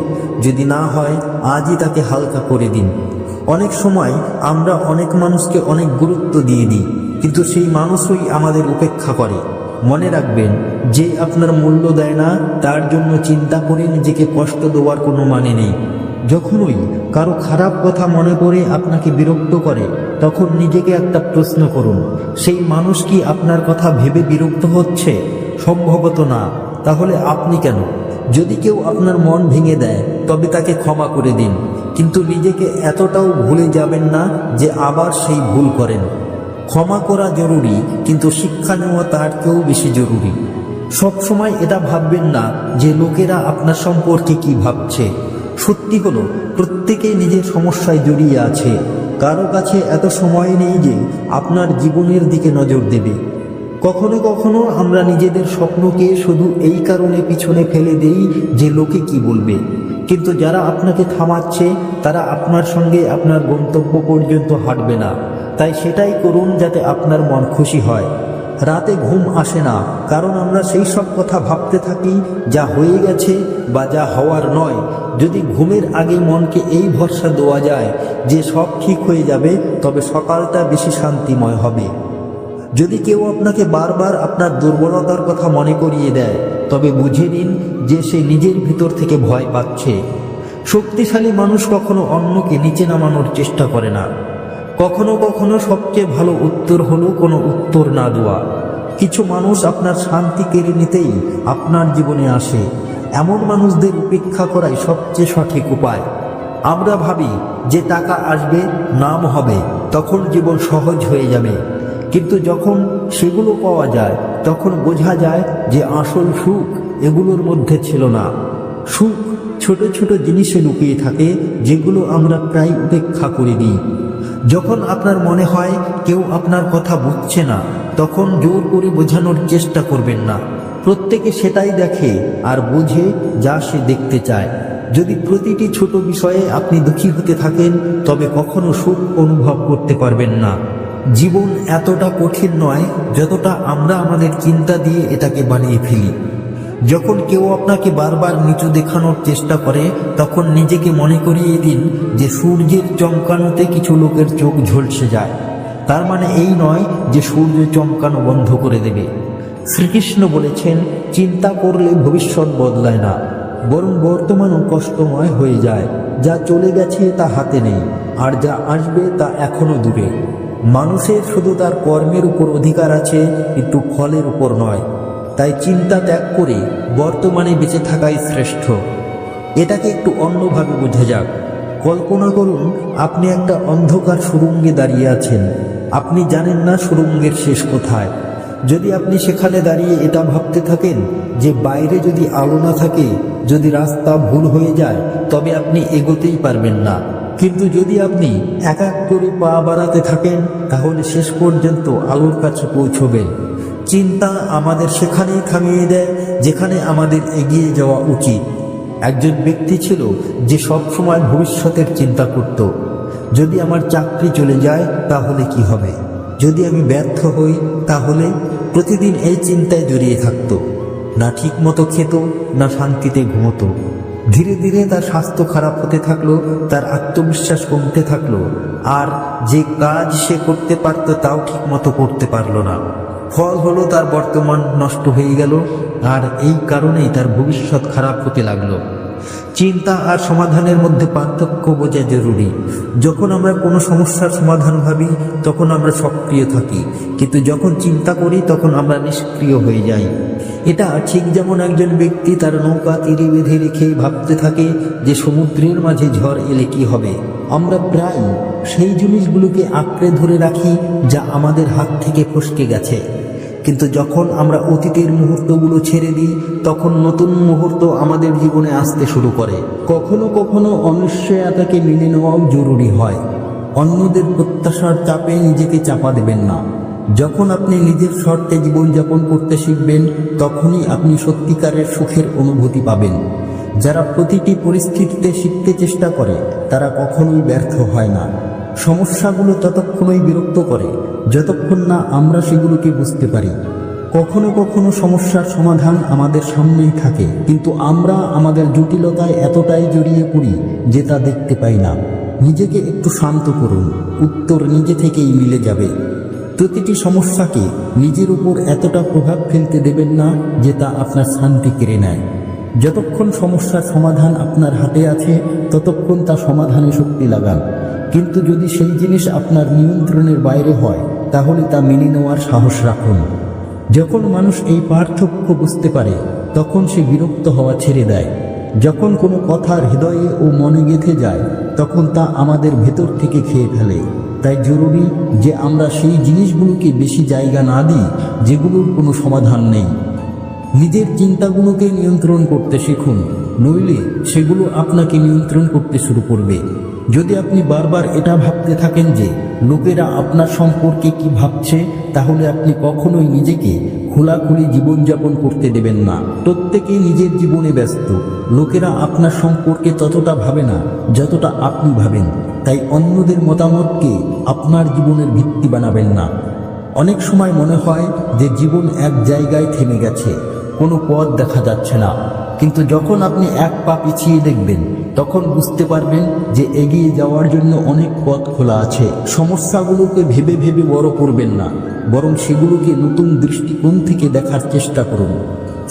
যদি না হয় আজই তাকে হালকা করে দিন। অনেক সময় আমরা অনেক মানুষকে অনেক গুরুত্ব দিয়ে দিই, কিন্তু সেই মানুষই আমাদের উপেক্ষা করে। মনে রাখবেন, যে আপনার মূল্য দেয় না তার জন্য চিন্তা করে নিজেকে কষ্ট দেওয়ার কোনো মানে নেই। যখনই কারো খারাপ কথা মনে পড়ে আপনাকে বিরক্ত করে তখন নিজেকে একটা প্রশ্ন করুন, সেই মানুষ কি আপনার কথা ভেবে বিরক্ত হচ্ছে? সম্ভবত না। তাহলে আপনি কেন? যদি কেউ আপনার মন ভেঙে দেয় তবে তাকে ক্ষমা করে দিন, কিন্তু নিজেকে এতটাও ভুলে যাবেন না যে আবার সেই ভুল করেন। ক্ষমা করা জরুরি, কিন্তু শিক্ষা নেওয়া তার চেয়েও বেশি জরুরি। সবসময় এটা ভাববেন না যে লোকেরা আপনার সম্পর্কে কি ভাবছে। সত্যি হলো প্রত্যেকেই নিজের সমস্যায় জড়িয়ে আছে। কারো কাছে এত সময় নেই যে আপনার জীবনের দিকে নজর দেবে। কখনো কখনো আমরা নিজেদের স্বপ্নকে শুধু এই কারণে পিছনে ফেলে দেই যে লোকে কি বলবে, কিন্তু যারা আপনাকে থামাচ্ছে তারা আপনার সঙ্গে আপনার গন্তব্য পর্যন্ত হাঁটবে না। তাই সেটাই করুন যাতে আপনার মন খুশি হয়। রাতে ঘুম আসে না কারণ আমরা সেই সব কথা ভাবতে থাকি যা হয়ে গেছে বা যা হওয়ার নয়। যদি ঘুমের আগে মনকে এই ভরসা দেওয়া যায় যে সব ঠিক হয়ে যাবে তবে সকালটা বেশি শান্তিময় হবে। যদি কেউ আপনাকে বারবার আপনার দুর্বলতার কথা মনে করিয়ে দেয় তবে বুঝে নিন যে সে নিজের ভিতর থেকে ভয় পাচ্ছে। শক্তিশালী মানুষ কখনো অন্যকে নিচে নামানোর চেষ্টা করে না। কখনো কখনো সবচেয়ে ভালো উত্তর হলো কোনো উত্তর না দেওয়া। কিছু মানুষ আপনার শান্তি কেড়ে নিতেই আপনার জীবনে আসে। এমন মানুষদের উপেক্ষা করাই সবচেয়ে সঠিক উপায়। আমরা ভাবি যে টাকা আসবে, নাম হবে, তখন জীবন সহজ হয়ে যাবে, কিন্তু যখন সেগুলো পাওয়া যায় তখন বোঝা যায় যে আসল সুখ এগুলোর মধ্যে ছিল না। সুখ ছোট ছোট জিনিসে লুকিয়ে থাকে যেগুলো আমরা প্রায় উপেক্ষা করে দিই। যখন আপনার মনে হয় কেউ আপনার কথা বুঝছে না তখন জোর করে বোঝানোর চেষ্টা করবেন না। প্রত্যেকে সেটাই দেখে আর বোঝে যা সে দেখতে চায়। যদি প্রতিটি ছোট বিষয়ে আপনি দুঃখী হতে থাকেন তবে কখনো সুখ অনুভব করতে পারবেন না। জীবন এতটা কঠিন নয় যতটা আমরা আমাদের চিন্তা দিয়ে এটাকে বানিয়ে ফেলি। যখন কেউ আপনাকে বারবার নিচু দেখানোর চেষ্টা করে তখন নিজেকে মনে করিয়ে দিন যে সূর্যের চমকানোতে কিছু লোকের চোখ ঝলসে যায়। তার মানে এই নয় যে সূর্য চমকানো বন্ধ করে দেবে। শ্রীকৃষ্ণ বলেছেন, চিন্তা করলে ভবিষ্যৎ বদলায় না, বরং বর্তমানও কষ্টময় হয়ে যায়। যা চলে গেছে তা হাতে নেই, আর যা আসবে তা এখনো দূরে। মানুষের শুধু তার কর্মের উপর অধিকার আছে, কিন্তু ফলের উপর নয়। তাই চিন্তা ত্যাগ করে বর্তমানে বেঁচে থাকাই শ্রেষ্ঠ। এটাকে একটু অন্যভাবে বোঝা যাক। কল্পনা করুন আপনি একটা অন্ধকার সুড়ঙ্গে দাঁড়িয়ে আছেন। আপনি জানেন না সুড়ঙ্গের শেষ কোথায়। যদি আপনি সেখানে দাঁড়িয়ে এটা ভাবতে থাকেন যে বাইরে যদি আলো না থাকে, যদি রাস্তা ভুল হয়ে যায়, তবে আপনি এগোতেই পারবেন না। কিন্তু যদি আপনি এক এক করে পা বাড়াতে থাকেন, তাহলে শেষ পর্যন্ত আলোর কাছে পৌঁছবেন। চিন্তা আমাদের সেখানেই থামিয়ে দেয় যেখানে আমাদের এগিয়ে যাওয়া উচিত। একজন ব্যক্তি ছিল যে সব সময় ভবিষ্যতের চিন্তা করত। যদি আমার চাকরি চলে যায় তাহলে কি হবে, যদি আমি ব্যর্থ হই তাহলে। প্রতিদিন এই চিন্তায় জড়িয়ে থাকত। না ঠিক মতো খেত, না শান্তিতে ঘুমতো। ধীরে ধীরে তার স্বাস্থ্য খারাপ হতে থাকলো, তার আত্মবিশ্বাস কমতে থাকলো, আর যে কাজ সে করতে পারত তাও ঠিক মতো করতে পারলো না। ফল হলো তার বর্তমান নষ্ট হয়ে গেল, আর এই কারণেই তার ভবিষ্যৎ খারাপ হতে লাগলো। চিন্তা আর সমাধানের মধ্যে পার্থক্য বোঝা জরুরি। যখন আমরা কোনো সমস্যার সমাধান ভাবি তখন আমরা সক্রিয় থাকি, কিন্তু যখন চিন্তা করি তখন আমরা নিষ্ক্রিয় হয়ে যাই। এটা ঠিক যেমন একজন ব্যক্তি তার নৌকা তীরে বেঁধে রেখে ভাবতে থাকে যে সমুদ্রের মাঝে ঝড় এলে কি হবে। আমরা প্রায় সেই জিনিসগুলোকে আঁকড়ে ধরে রাখি যা আমাদের হাত থেকে ফসকে গেছে, কিন্তু যখন আমরা অতীতের মুহূর্তগুলো ছেড়ে দিই তখন নতুন মুহূর্ত আমাদের জীবনে আসতে শুরু করে। কখনো কখনো অনিশ্চয়তাকে মেনে নেওয়াও জরুরি হয়। অন্যদের প্রত্যাশার চাপে নিজেকে চাপা দেবেন না। যখন আপনি নিজের শর্তে জীবনযাপন করতে শিখবেন, তখনই আপনি সত্যিকারের সুখের অনুভূতি পাবেন। যারা প্রতিটি পরিস্থিতিতে শিখতে চেষ্টা করে তারা কখনোই ব্যর্থ হয় না। সমস্যাগুলো ততক্ষণই বিরক্ত করে যতক্ষণ না আমরা সেগুলোকে বুঝতে পারি। কখনো কখনো সমস্যার সমাধান আমাদের সামনেই থাকে, কিন্তু আমরা আমাদের জটিলতায় এতটাই জড়িয়ে পড়ি যে তা দেখতে পাই না। নিজেকে একটু শান্ত করুন, উত্তর নিজে থেকেই মিলে যাবে। প্রতিটি সমস্যাকে নিজের উপর এতটা প্রভাব ফেলতে দেবেন না যে তা আপনার শান্তি কেড়ে নেয়। যতক্ষণ সমস্যার সমাধান আপনার হাতে আছে ততক্ষণ তা সমাধানে শক্তি লাগান, কিন্তু যদি সেই জিনিস আপনার নিয়ন্ত্রণের বাইরে হয় তাহলে তা মেনে নেওয়ার সাহস রাখুন। যখন মানুষ এই পার্থক্য বুঝতে পারে তখন সে বিরক্ত হওয়া ছেড়ে দেয়। যখন কোনো কথা হৃদয়ে ও মনে গেঁথে যায় তখন তা আমাদের ভেতর থেকে খেয়ে ফেলে। তাই জরুরি যে আমরা সেই জিনিসগুলোকে বেশি জায়গা না দিই যেগুলোর কোনো সমাধান নেই। নিজের চিন্তাগুলোকে নিয়ন্ত্রণ করতে শিখুন, নইলে সেগুলো আপনাকে নিয়ন্ত্রণ করতে শুরু করবে। যদি আপনি বারবার এটা ভাবতে থাকেন যে লোকেরা আপনার সম্পর্কে কি ভাবছে, তাহলে আপনি কখনোই নিজেকে খোলাখুলি জীবনযাপন করতে দেবেন না। প্রত্যেকেই নিজের জীবনে ব্যস্ত। লোকেরা আপনার সম্পর্কে ততটা ভাবে না যতটা আপনি ভাবেন। তাই অন্যদের মতামতকে আপনার জীবনের ভিত্তি বানাবেন না। অনেক সময় মনে হয় যে জীবন এক জায়গায় থেমে গেছে, কোনো পথ দেখা যাচ্ছে না, কিন্তু যখন আপনি এক পা পিছিয়ে দেখবেন তখন বুঝতে পারবেন যে এগিয়ে যাওয়ার জন্য অনেক পথ খোলা আছে। সমস্যাগুলোকে ভেবে ভেবে বড় করবেন না, বরং সেগুলোকে নতুন দৃষ্টিকোণ থেকে দেখার চেষ্টা করুন।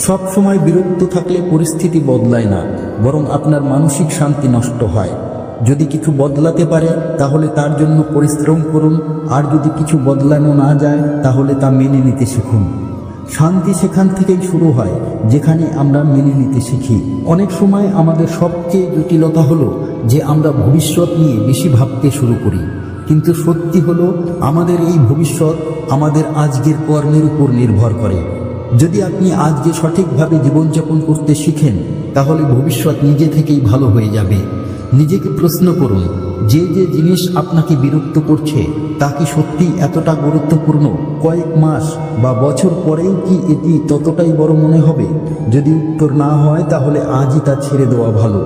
সব সময় বিরক্ত থাকলে পরিস্থিতি বদলায় না, বরং আপনার মানসিক শান্তি নষ্ট হয়। যদি কিছু বদলাতে পারে তাহলে তার জন্য পরিশ্রম করুন, আর যদি কিছু বদলানো না যায় তাহলে তা মেনে নিতে শিখুন। শান্তি সেখান থেকেই শুরু হয় যেখানে আমরা মেনে নিতে শিখি। অনেক সময় আমাদের সবচেয়ে জটিলতা হলো যে আমরা ভবিষ্যৎ নিয়ে বেশি ভাবতে শুরু করি, কিন্তু সত্যি হলো আমাদের এই ভবিষ্যৎ আমাদের আজকের কর্মের উপর নির্ভর করে। যদি আপনি আজকে সঠিকভাবে জীবনযাপন করতে শিখেন তাহলে ভবিষ্যৎ নিজে থেকেই ভালো হয়ে যাবে। নিজেকে প্রশ্ন করুন, যে যে জিনিস আপনাকে বিরক্ত করছে তা কি সত্যি এতটা গুরুত্বপূর্ণ? কয়েক মাস বা বছর পরেও কি এটি ততটাই বড় মনে হবে? যদি উত্তর না হয় তাহলে আজই তা ছেড়ে দেওয়া ভালো,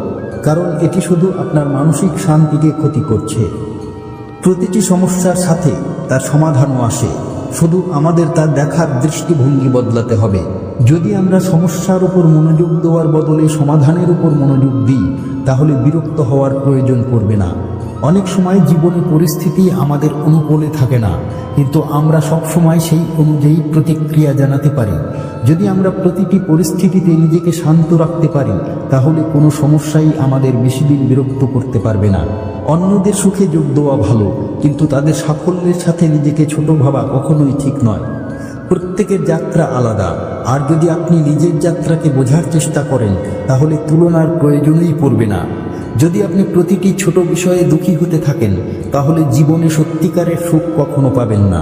কারণ এটি শুধু আপনার মানসিক শান্তিকে ক্ষতি করছে। প্রতিটি সমস্যার সাথে তার সমাধানও আসে, শুধু আমাদের তা দেখার দৃষ্টিভঙ্গি বদলাতে হবে। যদি আমরা সমস্যার উপর মনোযোগ দেওয়ার বদলে সমাধানের উপর মনোযোগ দিই তাহলে বিরক্ত হওয়ার প্রয়োজন পড়বে না। অনেক সময় জীবনের পরিস্থিতি আমাদের অনুকূলে থাকে না, কিন্তু আমরা সব সময় সেই অনুযায়ী প্রতিক্রিয়া জানাতে পারি। যদি আমরা প্রতিটি পরিস্থিতিতে নিজেকে শান্ত রাখতে পারি, তাহলে কোনো সমস্যাই আমাদের বেশি দিন বিরক্ত করতে পারবে না। অন্যদের সুখে যোগ দেওয়া ভালো, কিন্তু তাদের সাফল্যের সাথে নিজেকে ছোট ভাবা কখনোই ঠিক নয়। প্রত্যেকের যাত্রা আলাদা, আর যদি আপনি নিজের যাত্রাকে বোঝার চেষ্টা করেন, তাহলে তুলনার প্রয়োজনই পড়বে না। যদি আপনি প্রতিটি ছোট বিষয়ে দুঃখী হতে থাকেন, তাহলে জীবনে সত্যিকারের সুখ কখনো পাবেন না।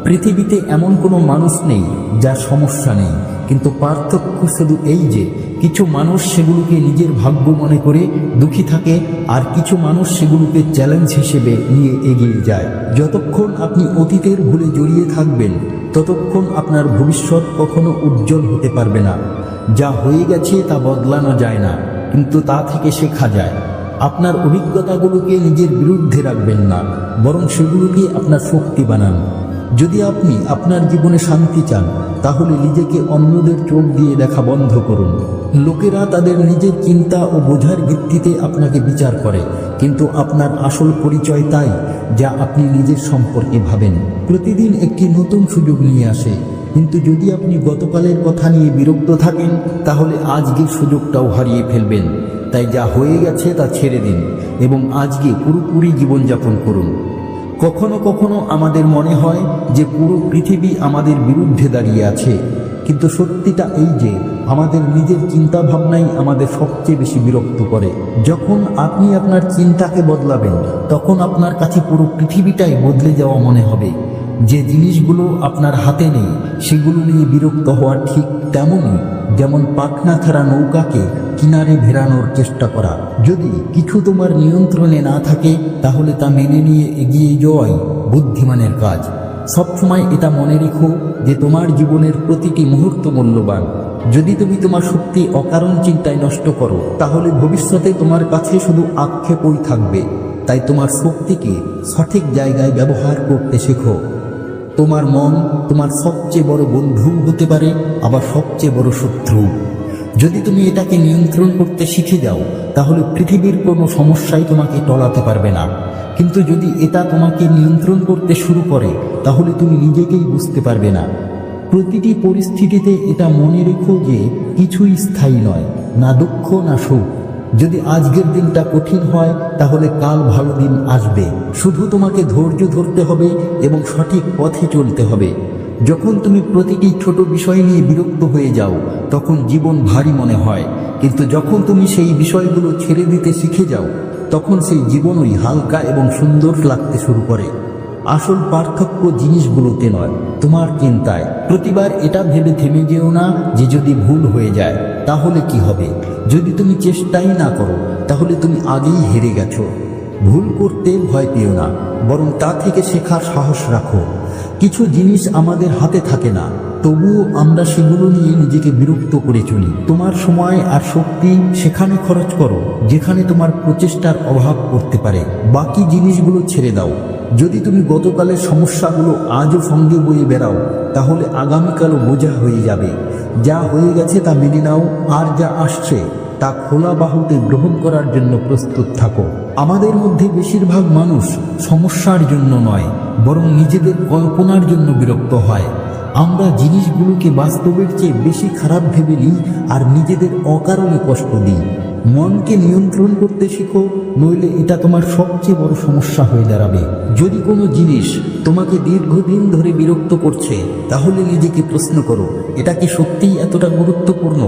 পৃথিবীতে এমন কোনো মানুষ নেই যার সমস্যা নেই, কিন্তু পার্থক্য শুধু এই যে কিছু মানুষ সেগুলোকে নিজের ভাগ্য মনে করে দুঃখী থাকে, আর কিছু মানুষ সেগুলোকে চ্যালেঞ্জ হিসেবে নিয়ে এগিয়ে যায়। যতক্ষণ আপনি অতীতের ভুলে জড়িয়ে থাকবেন, ততক্ষণ আপনার ভবিষ্যৎ কখনো উজ্জ্বল হতে পারবে না। যা হয়ে গেছে তা বদলানো যায় না, কিন্তু তা থেকে শেখা যায়। আপনার অভিজ্ঞতাগুলোকে নিজের বিরুদ্ধে রাখবেন না, বরং সেগুলোকে আপনার শক্তি বানান। যদি আপনি আপনার জীবনে শান্তি চান, তাহলে নিজেকে অন্যদের চোখ দিয়ে দেখা বন্ধ করুন। লোকেরা তাদের নিজের চিন্তা ও বোঝার ভিত্তিতে আপনাকে বিচার করে, কিন্তু আপনার আসল পরিচয় তাই যা আপনি নিজের সম্পর্কে ভাবেন। প্রতিদিন একটি নতুন সুযোগ নিয়ে আসে, কিন্তু যদি আপনি গতকালের কথা নিয়ে বিরক্ত থাকেন, তাহলে আজকের সুযোগটাও হারিয়ে ফেলবেন। তাই যা হয়ে গেছে তা ছেড়ে দিন এবং আজকে পুরোপুরি জীবনযাপন করুন। কখনো কখনো আমাদের মনে হয় যে পুরো পৃথিবী আমাদের বিরুদ্ধে দাঁড়িয়ে আছে, কিন্তু সত্যিটা এই যে আমাদের নিজের চিন্তা ভাবনাই আমাদের সবচেয়ে বেশি বিরক্ত করে। যখন আপনি আপনার চিন্তাকে বদলাবেন, তখন আপনার কাছে পুরো পৃথিবীটাই বদলে যাওয়া মনে হবে। যে জিনিসগুলো আপনার হাতে নেই, সেগুলো নিয়ে বিরক্ত হওয়া ঠিক তেমনই যেমন পাখনা ছাড়া নৌকাকে কিনারে ভেড়ানোর চেষ্টা করা। যদি কিছু তোমার নিয়ন্ত্রণে না থাকে, তাহলে তা মেনে নিয়ে এগিয়ে যাওয়াই বুদ্ধিমানের কাজ। সবসময় এটা মনে রেখো যে তোমার জীবনের প্রতিটি মুহূর্ত মূল্যবান। যদি তুমি তোমার শক্তি অকারণ চিন্তায় নষ্ট করো, তাহলে ভবিষ্যতে তোমার কাছে শুধু আক্ষেপই থাকবে। তাই তোমার শক্তিকে সঠিক জায়গায় ব্যবহার করতে শেখো। তোমার মন তোমার সবচেয়ে বড় বন্ধু হতে পারে, আবার সবচেয়ে বড় শত্রু। যদি তুমি এটাকে নিয়ন্ত্রণ করতে শিখে যাও, তাহলে পৃথিবীর কোনো সমস্যাই তোমাকে টলাতে পারবে না। কিন্তু যদি এটা তোমাকে নিয়ন্ত্রণ করতে শুরু করে, তাহলে তুমি নিজেকেই বুঝতে পারবে না। প্রতিটি পরিস্থিতিতে এটা মনে রেখো যে কিছুই স্থায়ী নয়, না দুঃখ না সুখ। যদি আজকের দিনটা কঠিন হয়, তাহলে কাল ভালো দিন আসবে। শুধু তোমাকে ধৈর্য ধরতে হবে এবং সঠিক পথে চলতে হবে। যখন তুমি প্রতিটি ছোট বিষয় নিয়ে বিরক্ত হয়ে যাও, তখন জীবন ভারী মনে হয়, কিন্তু যখন তুমি সেই বিষয়গুলো ছেড়ে দিতে শিখে যাও, তখন সেই জীবনই হালকা এবং সুন্দর লাগতে শুরু করে। আসল পার্থক্য জিনিসগুলোতে নয়, তোমার চিন্তায়। প্রতিবার এটা ভেবে থেমে যেও না যে যদি ভুল হয়ে যায় তাহলে কি হবে। যদি তুমি চেষ্টাই না করো, তাহলে তুমি আগেই হেরে গেছো। ভুল করতে ভয় পেও না, বরং তা থেকে শেখার সাহস রাখো। কিছু জিনিস আমাদের হাতে থাকে না, তবুও আমরা সেগুলো নিয়ে নিজেকে বিরক্ত করে চলি। তোমার সময় আর শক্তি সেখানে খরচ করো যেখানে তোমার প্রচেষ্টার অভাব পড়তে পারে। বাকি জিনিসগুলো ছেড়ে দাও। যদি তুমি গতকালের সমস্যাগুলো আজও সঙ্গে বয়ে বেড়াও, তাহলে আগামীকালও বোঝা হয়ে যাবে। যা হয়ে গেছে তা মেনে নাও, আর যা আসছে তা খোলা বাহুতে গ্রহণ করার জন্য প্রস্তুত থাকো। আমাদের মধ্যে বেশিরভাগ মানুষ সমস্যার জন্য নয়, বরং নিজেদের কল্পনার জন্য বিরক্ত হয়। আমরা জিনিসগুলোকে বাস্তবের চেয়ে বেশি খারাপ ভেবে নিই আর নিজেদের অকারণে কষ্ট দিই। মনকে নিয়ন্ত্রণ করতে শিখো, নইলে এটা তোমার সবচেয়ে বড় সমস্যা হয়ে দাঁড়াবে। যদি কোনো জিনিস তোমাকে দীর্ঘদিন ধরে বিরক্ত করছে, তাহলে নিজেকে প্রশ্ন করো, এটা কি সত্যিই এতটা গুরুত্বপূর্ণ?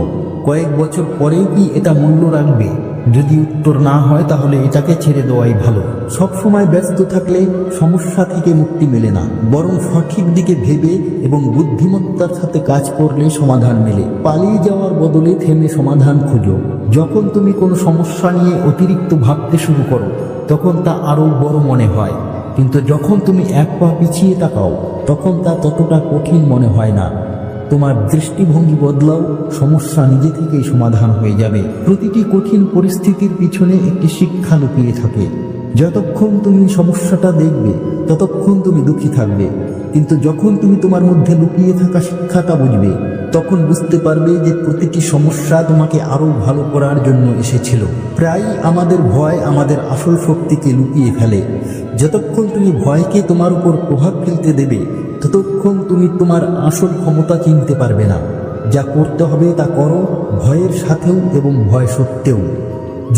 কয়েক বছর পরেও কি এটা মূল্য রাখবে? যদি উত্তর না হয়, তাহলে এটাকে ছেড়ে দেওয়াই ভালো। সব সময় ব্যস্ত থাকলে সমস্যা থেকে মুক্তি মেলে না, বরং সঠিক দিকে ভেবে এবং বুদ্ধিমত্তার সাথে কাজ করলে সমাধান মেলে। পালিয়ে যাওয়ার বদলে থেমে সমাধান খোঁজো। যখন তুমি কোনো সমস্যা নিয়ে অতিরিক্ত ভাবতে শুরু করো, তখন তা আরও বড় মনে হয়, কিন্তু যখন তুমি এক পা পিছিয়ে তাকাও, তখন তা ততটা কঠিন মনে হয় না। তোমার দৃষ্টিভঙ্গি বদলাও, সমস্যা নিজে থেকেই সমাধান হয়ে যাবে। প্রতিটি কঠিন পরিস্থিতির পিছনে একটি শিক্ষা লুকিয়ে থাকে। যতক্ষণ তুমি সমস্যাটা দেখবে, ততক্ষণ তুমি দুঃখী থাকবে, কিন্তু যখন তুমি তোমার মধ্যে লুকিয়ে থাকা শিক্ষাটা বুঝবে, তখন বুঝতে পারবে যে প্রতিটি সমস্যা তোমাকে আরো ভালো করার জন্য এসেছিল। প্রায়ই আমাদের ভয় আমাদের আসল শক্তিকে লুকিয়ে ফেলে। যতক্ষণ তুমি ভয়কে তোমার উপর প্রভাব ফেলতে দেবে, ততক্ষণ তুমি তোমার আসল ক্ষমতা চিনতে পারবে না। যা করতে হবে তা করো, ভয়ের সাথেও এবং ভয় সত্ত্বেও।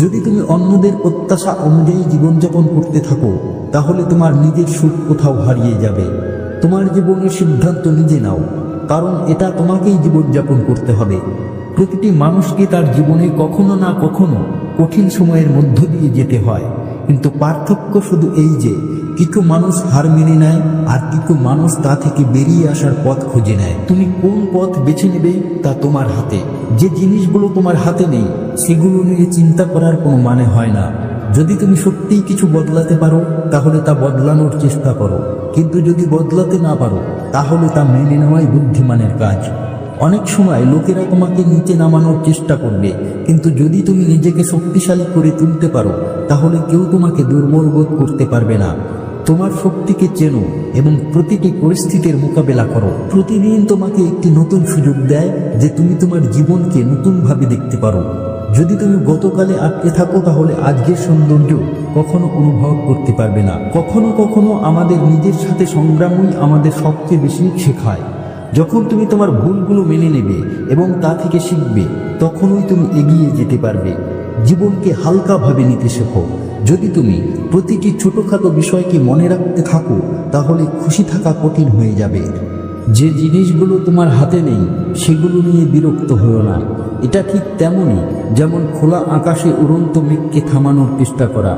যদি তুমি অন্যদের প্রত্যাশা অনুযায়ী জীবনযাপন করতে থাকো, তাহলে তোমার নিজের সুখ কোথাও হারিয়ে যাবে। তোমার জীবনের সিদ্ধান্ত নিজে নাও, কারণ এটা তোমাকেই জীবনযাপন করতে হবে। প্রতিটি মানুষকে তার জীবনে কখনো না কখনো কঠিন সময়ের মধ্য দিয়ে যেতে হয়, কিন্তু পার্থক্য শুধু এই যে কিছু মানুষ হার মেনে নেয় আর কিছু মানুষ তা থেকে বেরিয়ে আসার পথ খুঁজে নেয়। তুমি কোন পথ বেছে নেবে তা তোমার হাতে। যে জিনিসগুলো তোমার হাতে নেই সেগুলো নিয়ে চিন্তা করার কোনো মানে হয় না। যদি তুমি সত্যিই কিছু বদলাতে পারো তাহলে তা বদলানোর চেষ্টা করো, কিন্তু যদি বদলাতে না পারো তাহলে তা মেনে নেওয়াই বুদ্ধিমানের কাজ। অনেক সময় লোকেরা তোমাকে নিচে নামানোর চেষ্টা করবে, কিন্তু যদি তুমি নিজেকে শক্তিশালী করে তুলতে পারো তাহলে কেউ তোমাকে দুর্বল বোধ করতে পারবে না। তোমার শক্তিকে চেনো এবং প্রতিটি পরিস্থিতির মোকাবেলা করো। প্রতিদিন তোমাকে একটি নতুন সুযোগ দেয় যে তুমি তোমার জীবনকে নতুনভাবে দেখতে পারো। যদি তুমি গতকালে আটকে থাকো তাহলে আজকের সৌন্দর্য কখনো অনুভব করতে পারবে না। কখনো কখনো আমাদের নিজের সাথে সংগ্রামই আমাদের সবচেয়ে বেশি শেখায়। যখন তুমি তোমার ভুলগুলো মেনে নেবে এবং তা থেকে শিখবে, তখনই তুমি এগিয়ে যেতে পারবে। জীবনকে হালকাভাবে নিতে শেখো। যদি তুমি প্রতিটি ছোটখাটো বিষয়কে মনে রাখতে থাকো তাহলে খুশি থাকা কঠিন হয়ে যাবে। যে জিনিসগুলো তোমার হাতে নেই সেগুলো নিয়ে বিরক্ত হও না। এটা ঠিক তেমনই যেমন খোলা আকাশে উড়ন্ত মেঘকে থামানোর চেষ্টা করা।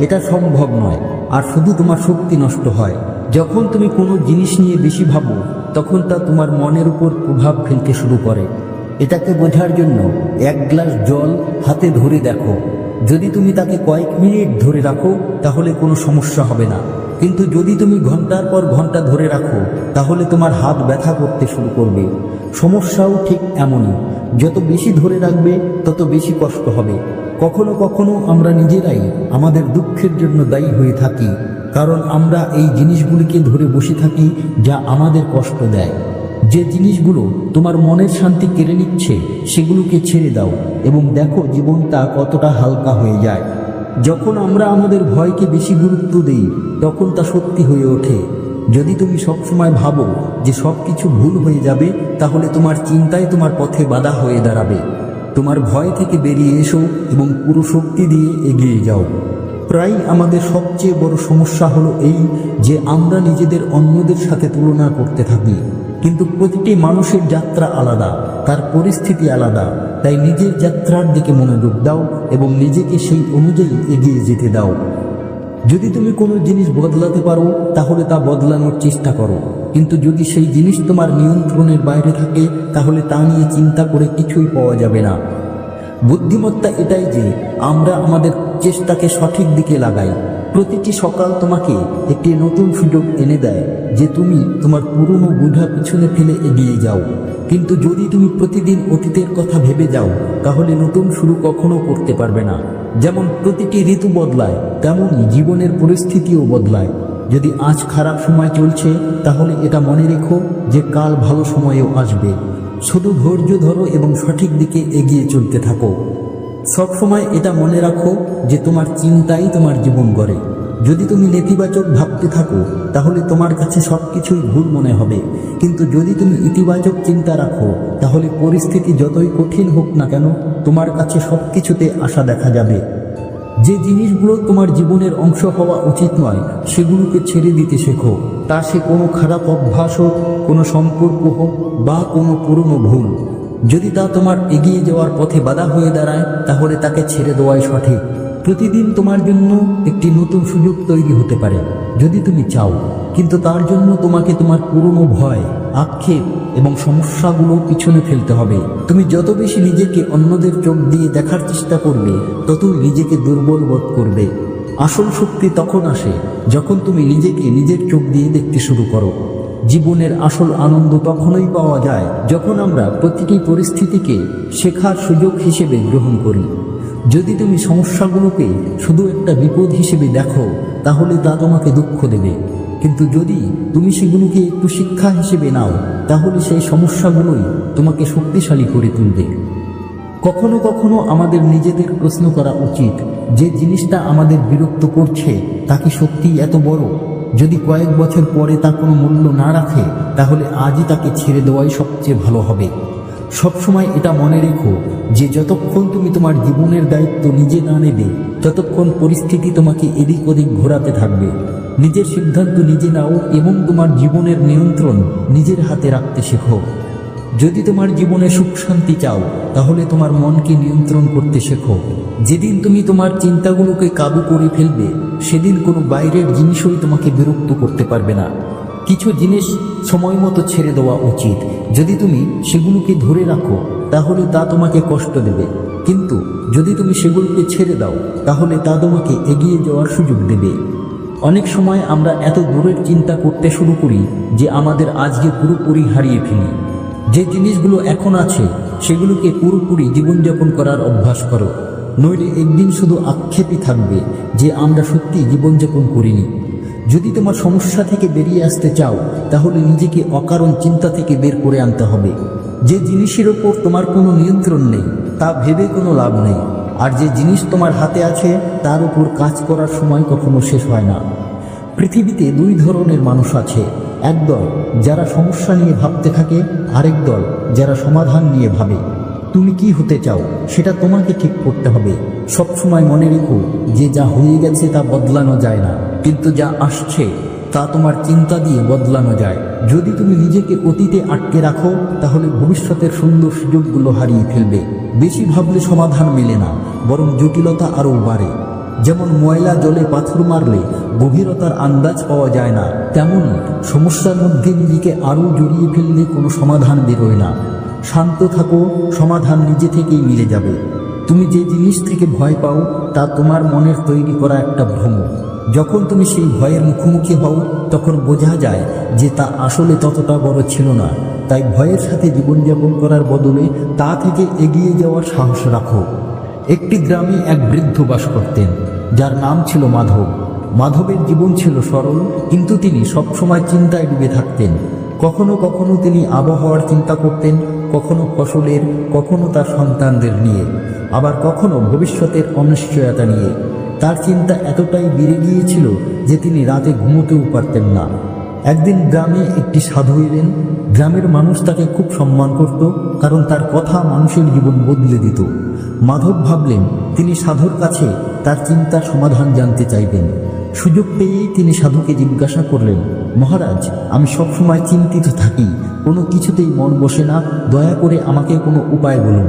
এটা সম্ভব নয় আর শুধু তোমার শক্তি নষ্ট হয়। যখন তুমি কোনো জিনিস নিয়ে বেশি ভাবো তখন তা তোমার মনের উপর প্রভাব ফেলতে শুরু করে। এটাকে বোঝার জন্য এক গ্লাস জল হাতে ধরে দেখো। যদি তুমি তাকে কয়েক মিনিট ধরে রাখো তাহলে কোনো সমস্যা হবে না, কিন্তু যদি তুমি ঘন্টার পর ঘন্টা ধরে রাখো তাহলে তোমার হাত ব্যথা করতে শুরু করবে। সমস্যাও ঠিক এমনই, যত বেশি ধরে রাখবে তত বেশি কষ্ট হবে। কখনো কখনো আমরা নিজেরাই আমাদের দুঃখের জন্য দায়ী হয়ে থাকি, কারণ আমরা এই জিনিসগুলিকে ধরে বসে থাকি যা আমাদের কষ্ট দেয়। যে জিনিসগুলো তোমার মনের শান্তি কেড়ে নিচ্ছে সেগুলোকে ছেড়ে দাও এবং দেখো জীবনটা কতটা হালকা হয়ে যায়। যখন আমরা আমাদের ভয়কে বেশি গুরুত্ব দিই তখন তা সত্যি হয়ে ওঠে। যদি তুমি সবসময় ভাবো যে সব কিছু ভুল হয়ে যাবে তাহলে তোমার চিন্তায় তোমার পথে বাধা হয়ে দাঁড়াবে। তোমার ভয় থেকে বেরিয়ে এসো এবং পুরো শক্তি দিয়ে এগিয়ে যাও। প্রায় আমাদের সবচেয়ে বড় সমস্যা হলো এই যে আমরা নিজেদের অন্যদের সাথে তুলনা করতে থাকি, কিন্তু প্রতিটি মানুষের যাত্রা আলাদা, তার পরিস্থিতি আলাদা। তাই নিজের যাত্রার দিকে মনোযোগ দাও এবং নিজেকে সেই অনুযায়ী এগিয়ে যেতে দাও। যদি তুমি কোনো জিনিস বদলাতে পারো তাহলে তা বদলানোর চেষ্টা করো, কিন্তু যদি সেই জিনিস তোমার নিয়ন্ত্রণের বাইরে থাকে তাহলে তা নিয়ে চিন্তা করে কিছুই পাওয়া যাবে না। বুদ্ধিমত্তা এটাই যে আমরা আমাদের চেষ্টাকে সঠিক দিকে লাগাই। প্রতিটি সকাল তোমাকে একটি নতুন সুযোগ এনে দেয় যে তুমি তোমার পুরনো বোঝা পিছনে ফেলে এগিয়ে যাও। কিন্তু যদি তুমি প্রতিদিন অতীতের কথা ভেবে যাও তাহলে নতুন শুরু কখনো করতে পারবে না। যেমন প্রতিটি ঋতু বদলায় তেমনই জীবনের পরিস্থিতিও বদলায়। যদি আজ খারাপ সময় চলছে তাহলে এটা মনে রেখো যে কাল ভালো সময়ও আসবে। শুধু ধৈর্য ধরো এবং সঠিক দিকে এগিয়ে চলতে থাকো। সবসময় এটা মনে রাখো যে তোমার চিন্তাই তোমার জীবন গড়ে। যদি তুমি নেতিবাচক ভাবতে থাকো তাহলে তোমার কাছে সবকিছুই ভুল মনে হবে, কিন্তু যদি তুমি ইতিবাচক চিন্তা রাখো তাহলে পরিস্থিতি যতই কঠিন হোক না কেন তোমার কাছে সবকিছুতে আশা দেখা যাবে। যে জিনিসগুলো তোমার জীবনের অংশ হওয়া উচিত নয় সেগুলোকে ছেড়ে দিতে শেখো। তা সে কোনো খারাপ অভ্যাস হোক, কোনো সম্পর্ক হোক বা কোনো পুরনো ভুল। যদি তা তোমার এগিয়ে যাওয়ার পথে বাধা হয়ে দাঁড়ায় তাহলে তাকে ছেড়ে দেওয়াই সঠিক। প্রতিদিন তোমার জন্য একটি নতুন সুযোগ তৈরি হতে পারে যদি তুমি চাও, কিন্তু তার জন্য তোমাকে তোমার পুরনো ভয়, আক্ষেপ এবং সমস্যাগুলো পিছনে ফেলতে হবে। তুমি যত বেশি নিজেকে অন্যদের চোখ দিয়ে দেখার চেষ্টা করবে ততই নিজেকে দুর্বল বোধ করবে। আসল শক্তি তখন আসে যখন তুমি নিজেকে নিজের চোখ দিয়ে দেখতে শুরু করো। জীবনের আসল আনন্দ তখনই পাওয়া যায় যখন আমরা প্রতিটি পরিস্থিতিকে শেখার সুযোগ হিসেবে গ্রহণ করি। যদি তুমি সমস্যাগুলোকে শুধু একটা বিপদ হিসেবে দেখো তাহলে তা তোমাকে দুঃখ দেবে, কিন্তু যদি তুমি সেগুলোকে একটু শিক্ষা হিসেবে নাও, তাহলে সেই সমস্যাগুলোই তোমাকে শক্তিশালী করে তুলবে। কখনো কখনো আমাদের নিজেদের প্রশ্ন করা উচিত, যে জিনিসটা আমাদের বিরক্ত করছে তা কি সত্যিই এত বড়? যদি কয়েক বছর পরে তা কোনো মূল্য না রাখে, তাহলে আজই তাকে ছেড়ে দেওয়াই সবচেয়ে ভালো হবে। সবসময় এটা মনে রেখো যে যতক্ষণ তুমি তোমার জীবনের দায়িত্ব নিজে না নেবে, ততক্ষণ পরিস্থিতি তোমাকে এদিক ওদিক ঘোরাতে থাকবে। নিজের সিদ্ধান্ত নিজে নাও এবং তোমার জীবনের নিয়ন্ত্রণ নিজের হাতে রাখতে শেখো। যদি তোমার জীবনে সুখ শান্তি চাও, তাহলে তোমার মনকে নিয়ন্ত্রণ করতে শেখো। যেদিন তুমি তোমার চিন্তাগুলোকে কাবু করে ফেলবে, সেদিন কোনো বাইরের জিনিসই তোমাকে বিরক্ত করতে পারবে না। কিছু জিনিস সময় মতো ছেড়ে দেওয়া উচিত। যদি তুমি সেগুলোকে ধরে রাখো, তাহলে তা তোমাকে কষ্ট দেবে, কিন্তু যদি তুমি সেগুলোকে ছেড়ে দাও, তাহলে তা তোমাকে এগিয়ে যাওয়ার সুযোগ দেবে। অনেক সময় আমরা এত দূরের চিন্তা করতে শুরু করি যে আমাদের আজকে পুরোপুরি হারিয়ে ফেলি। যে জিনিসগুলো এখন আছে সেগুলোকে পুরোপুরি জীবনযাপন করার অভ্যাস করো, নইলে একদিন শুধু আক্ষেপই থাকবে যে আমরা সত্যি জীবনযাপন করিনি। যদি তোমার সমস্যা থেকে বেরিয়ে আসতে চাও, তাহলে নিজেকে অকারণ চিন্তা থেকে বের করে আনতে হবে। যে জিনিসের ওপর তোমার কোনো নিয়ন্ত্রণ নেই, তা ভেবে কোনো লাভ নেই। আর যে জিনিস তোমার হাতে আছে তার উপর কাজ করার সময় কখনো শেষ হয় না। পৃথিবীতে দুই ধরনের মানুষ আছে, একদল যারা সমস্যা নিয়ে ভাবতে থাকে, আরেক দল যারা সমাধান নিয়ে ভাবে। তুমি কি হতে চাও সেটা তোমাকে ঠিক করতে হবে। সবসময় মনে রেখো যে যা হয়ে গেছে তা বদলানো যায় না, কিন্তু যা আসছে তা তোমার চিন্তা দিয়ে বদলানো যায়। যদি তুমি নিজেকে অতীতে আটকে রাখো, তাহলে ভবিষ্যতের সুন্দর সুযোগগুলো হারিয়ে ফেলবে। বেশি ভাবলে সমাধান মেলে না, বরং জটিলতা আরও বাড়ে। যেমন ময়লা জলে পাথর মারলে গভীরতার আন্দাজ পাওয়া যায় না, তেমনই সমস্যার মধ্যে নিজেকে আরও জড়িয়ে ফেললে কোনো সমাধান বেরোয় না। শান্ত থাকো, সমাধান নিজে থেকেই মিলে যাবে। তুমি যে জিনিস থেকে ভয় পাও তা তোমার মনের তৈরি করা একটা ভ্রম। যখন তুমি সেই ভয়ের মুখোমুখি হও, তখন বোঝা যায় যে তা আসলে ততটা বড় ছিল না। তাই ভয়ের সাথে জীবনযাপন করার বদলে তা থেকে এগিয়ে যাওয়ার সাহস রাখো। একটি গ্রামে এক বৃদ্ধ বাস করতেন, যার নাম ছিল মাধব। মাধবের জীবন ছিল সরল, কিন্তু তিনি সবসময় চিন্তায় ডুবে থাকতেন। কখনো কখনো তিনি আবহাওয়ার চিন্তা করতেন, কখনো ফসলের, কখনো তার সন্তানদের নিয়ে, আবার কখনো ভবিষ্যতের অনিশ্চয়তা নিয়ে। তার চিন্তা এতটাই বেড়ে গিয়েছিল যে তিনি রাতে ঘুমোতেও পারতেন না। একদিন গ্রামে একটি সাধু এলেন। গ্রামের মানুষ তাকে খুব সম্মান করত, কারণ তার কথা মানুষের জীবন বদলে দিত। মাধব ভাবলেন তিনি সাধুর কাছে তার চিন্তার সমাধান জানতে চাইবেন। সুযোগ পেয়েই তিনি সাধুকে জিজ্ঞাসা করলেন, মহারাজ, আমি সবসময় চিন্তিত থাকি, কোনো কিছুতেই মন বসে না, দয়া করে আমাকে কোনো উপায় বলুন।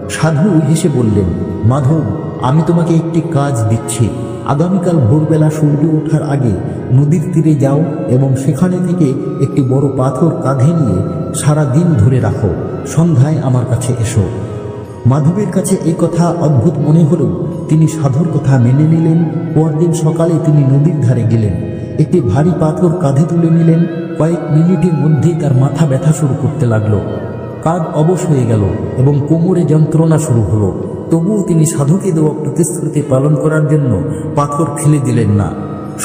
সাধু হেসে বললেন, মাধব, আমি তোমাকে একটি কাজ দিচ্ছি। আগামীকাল ভোরবেলা সূর্য ওঠার আগে নদীর তীরে যাও এবং সেখানে থেকে একটি বড় পাথর কাঁধে নিয়ে সারা দিন ধরে রাখো। সন্ধ্যায় আমার কাছে এসো। মাধবের কাছে এই কথা অদ্ভুত মনে হলেও তিনি সাধুর কথা মেনে নিলেন। পরদিন সকালে তিনি নদীর ধারে গেলেন, একটি ভারী পাথর কাঁধে তুলে নিলেন। কয়েক মিনিটের মধ্যেই তার মাথা ব্যথা শুরু করতে লাগলো, কাঁধ অবশ হয়ে গেল এবং কোমরে যন্ত্রণা শুরু হলো। তবুও তিনি সাধুকে দেওয়া প্রতিশ্রুতি পালন করার জন্য পাথর ফেলে দিলেন না।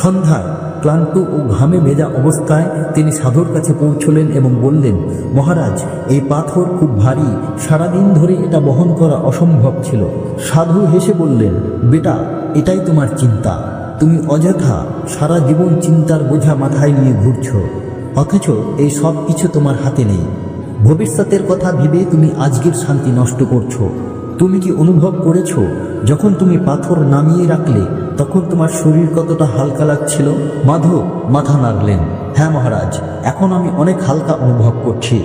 সন্ধ্যায় ক্লান্ত ও ঘামে ভেজা অবস্থায় তিনি সাধুর কাছে পৌঁছলেন এবং বললেন, মহারাজ, এই পাথর খুব ভারী, সারাদিন ধরে এটা বহন করা অসম্ভব ছিল। সাধু হেসে বললেন, বেটা, এটাই তোমার চিন্তা। তুমি অযথা সারা জীবন চিন্তার বোঝা মাথায় নিয়ে ঘুরছ, অথচ এই সব কিছু তোমার হাতে নেই। ভবিষ্যতের কথা ভেবে তুমি আজকের শান্তি নষ্ট করছো। তুমি কি অনুভব করেছো যখন তুমি পাথর নামিয়ে রাখলে তখন তোমার শরীর কতটা হালকা লাগছিল? মাধব মাথা নাড়লেন, হ্যাঁ মহারাজ, এখন আমি অনেক হালকা অনুভব করছি।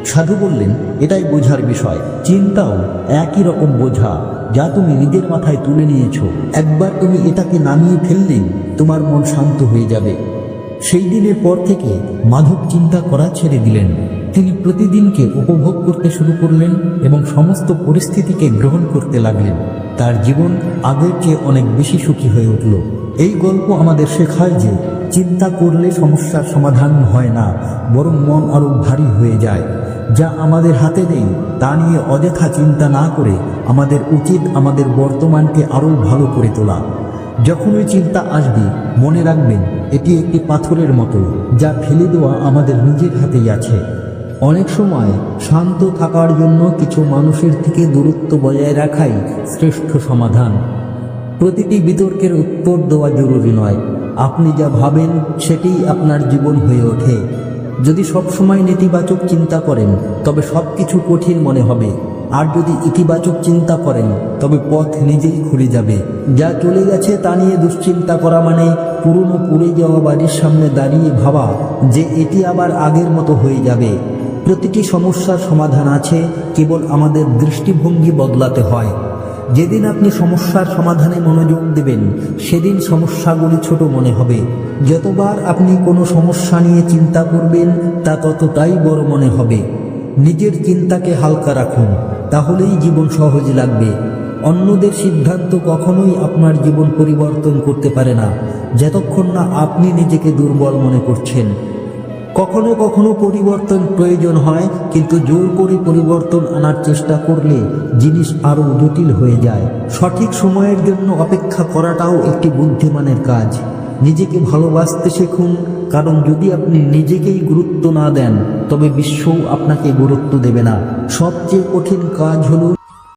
সাধু বললেন, এটাই বোঝার বিষয়। চিন্তাও একই রকম বোঝা যা তুমি নিজের মাথায় তুলে নিয়েছো। একবার তুমি এটাকে নামিয়ে ফেললেই তোমার মন শান্ত হয়ে যাবে। সেই দিনের পর থেকে মাধব চিন্তা করা ছেড়ে দিলেন। তিনি প্রতিদিনকে উপভোগ করতে শুরু করলেন এবং সমস্ত পরিস্থিতিকে গ্রহণ করতে লাগলেন। তার জীবন আগের চেয়ে অনেক বেশি সুখী হয়ে উঠল। এই গল্প আমাদের শেখায় যে চিন্তা করলে সমস্যার সমাধান হয় না, বরং মন আরও ভারী হয়ে যায়। যা আমাদের হাতে নেই তা নিয়ে অযথা চিন্তা না করে আমাদের উচিত আমাদের বর্তমানকে আরও ভালো করে তোলা। যখনই চিন্তা আসবে মনে রাখবেন এটি একটি পাথরের মতো, যা ফেলে দেওয়া আমাদের নিজের হাতেই আছে। অনেক সময় শান্ত থাকার জন্য কিছু মানুষের থেকে দূরত্ব বজায় রাখাই শ্রেষ্ঠ সমাধান। প্রতিটি বিতর্কের উত্তর দেওয়া জরুরি নয়, আপনি যা ভাবেন সেটিই আপনার জীবন হয়ে ওঠে। যদি সবসময় নেতিবাচক চিন্তা করেন তবে সব কিছু কঠিন মনে হবে, আর যদি ইতিবাচক চিন্তা করেন তবে পথ নিজেই খুলে যাবে। যা চলে গেছে তা নিয়ে দুশ্চিন্তা করা মানে পুরনো পুড়ে যাওয়া বাড়ির সামনে দাঁড়িয়ে ভাবা যে এটি আবার আগের মতো হয়ে যাবে। প্রতিটি সমস্যার সমাধান আছে, কেবল আমাদের দৃষ্টিভঙ্গি বদলাতে হয়। যেদিন আপনি সমস্যার সমাধানে মনোযোগ দেবেন সেদিন সমস্যাগুলি ছোট মনে হবে। যতবার আপনি কোনো সমস্যা নিয়ে চিন্তা করবেন তা ততটাই বড় মনে হবে। নিজের চিন্তাকে হালকা রাখুন, তাহলেই জীবন সহজ লাগবে। অন্যদের সিদ্ধান্ত কখনোই আপনার জীবন পরিবর্তন করতে পারে না, যতক্ষণ না আপনি নিজেকে দুর্বল মনে করছেন। কখনো কখনো পরিবর্তন প্রয়োজন হয়, কিন্তু জোর করে পরিবর্তন আনার চেষ্টা করলে জিনিস আরও জটিল হয়ে যায়। সঠিক সময়ের জন্য অপেক্ষা করাটাও একটি বুদ্ধিমানের কাজ। নিজেকে ভালোবাসতে শিখুন, কারণ যদি আপনি নিজেকেই গুরুত্ব না দেন তবে বিশ্বও আপনাকে গুরুত্ব দেবে না। সবচেয়ে কঠিন কাজ হলো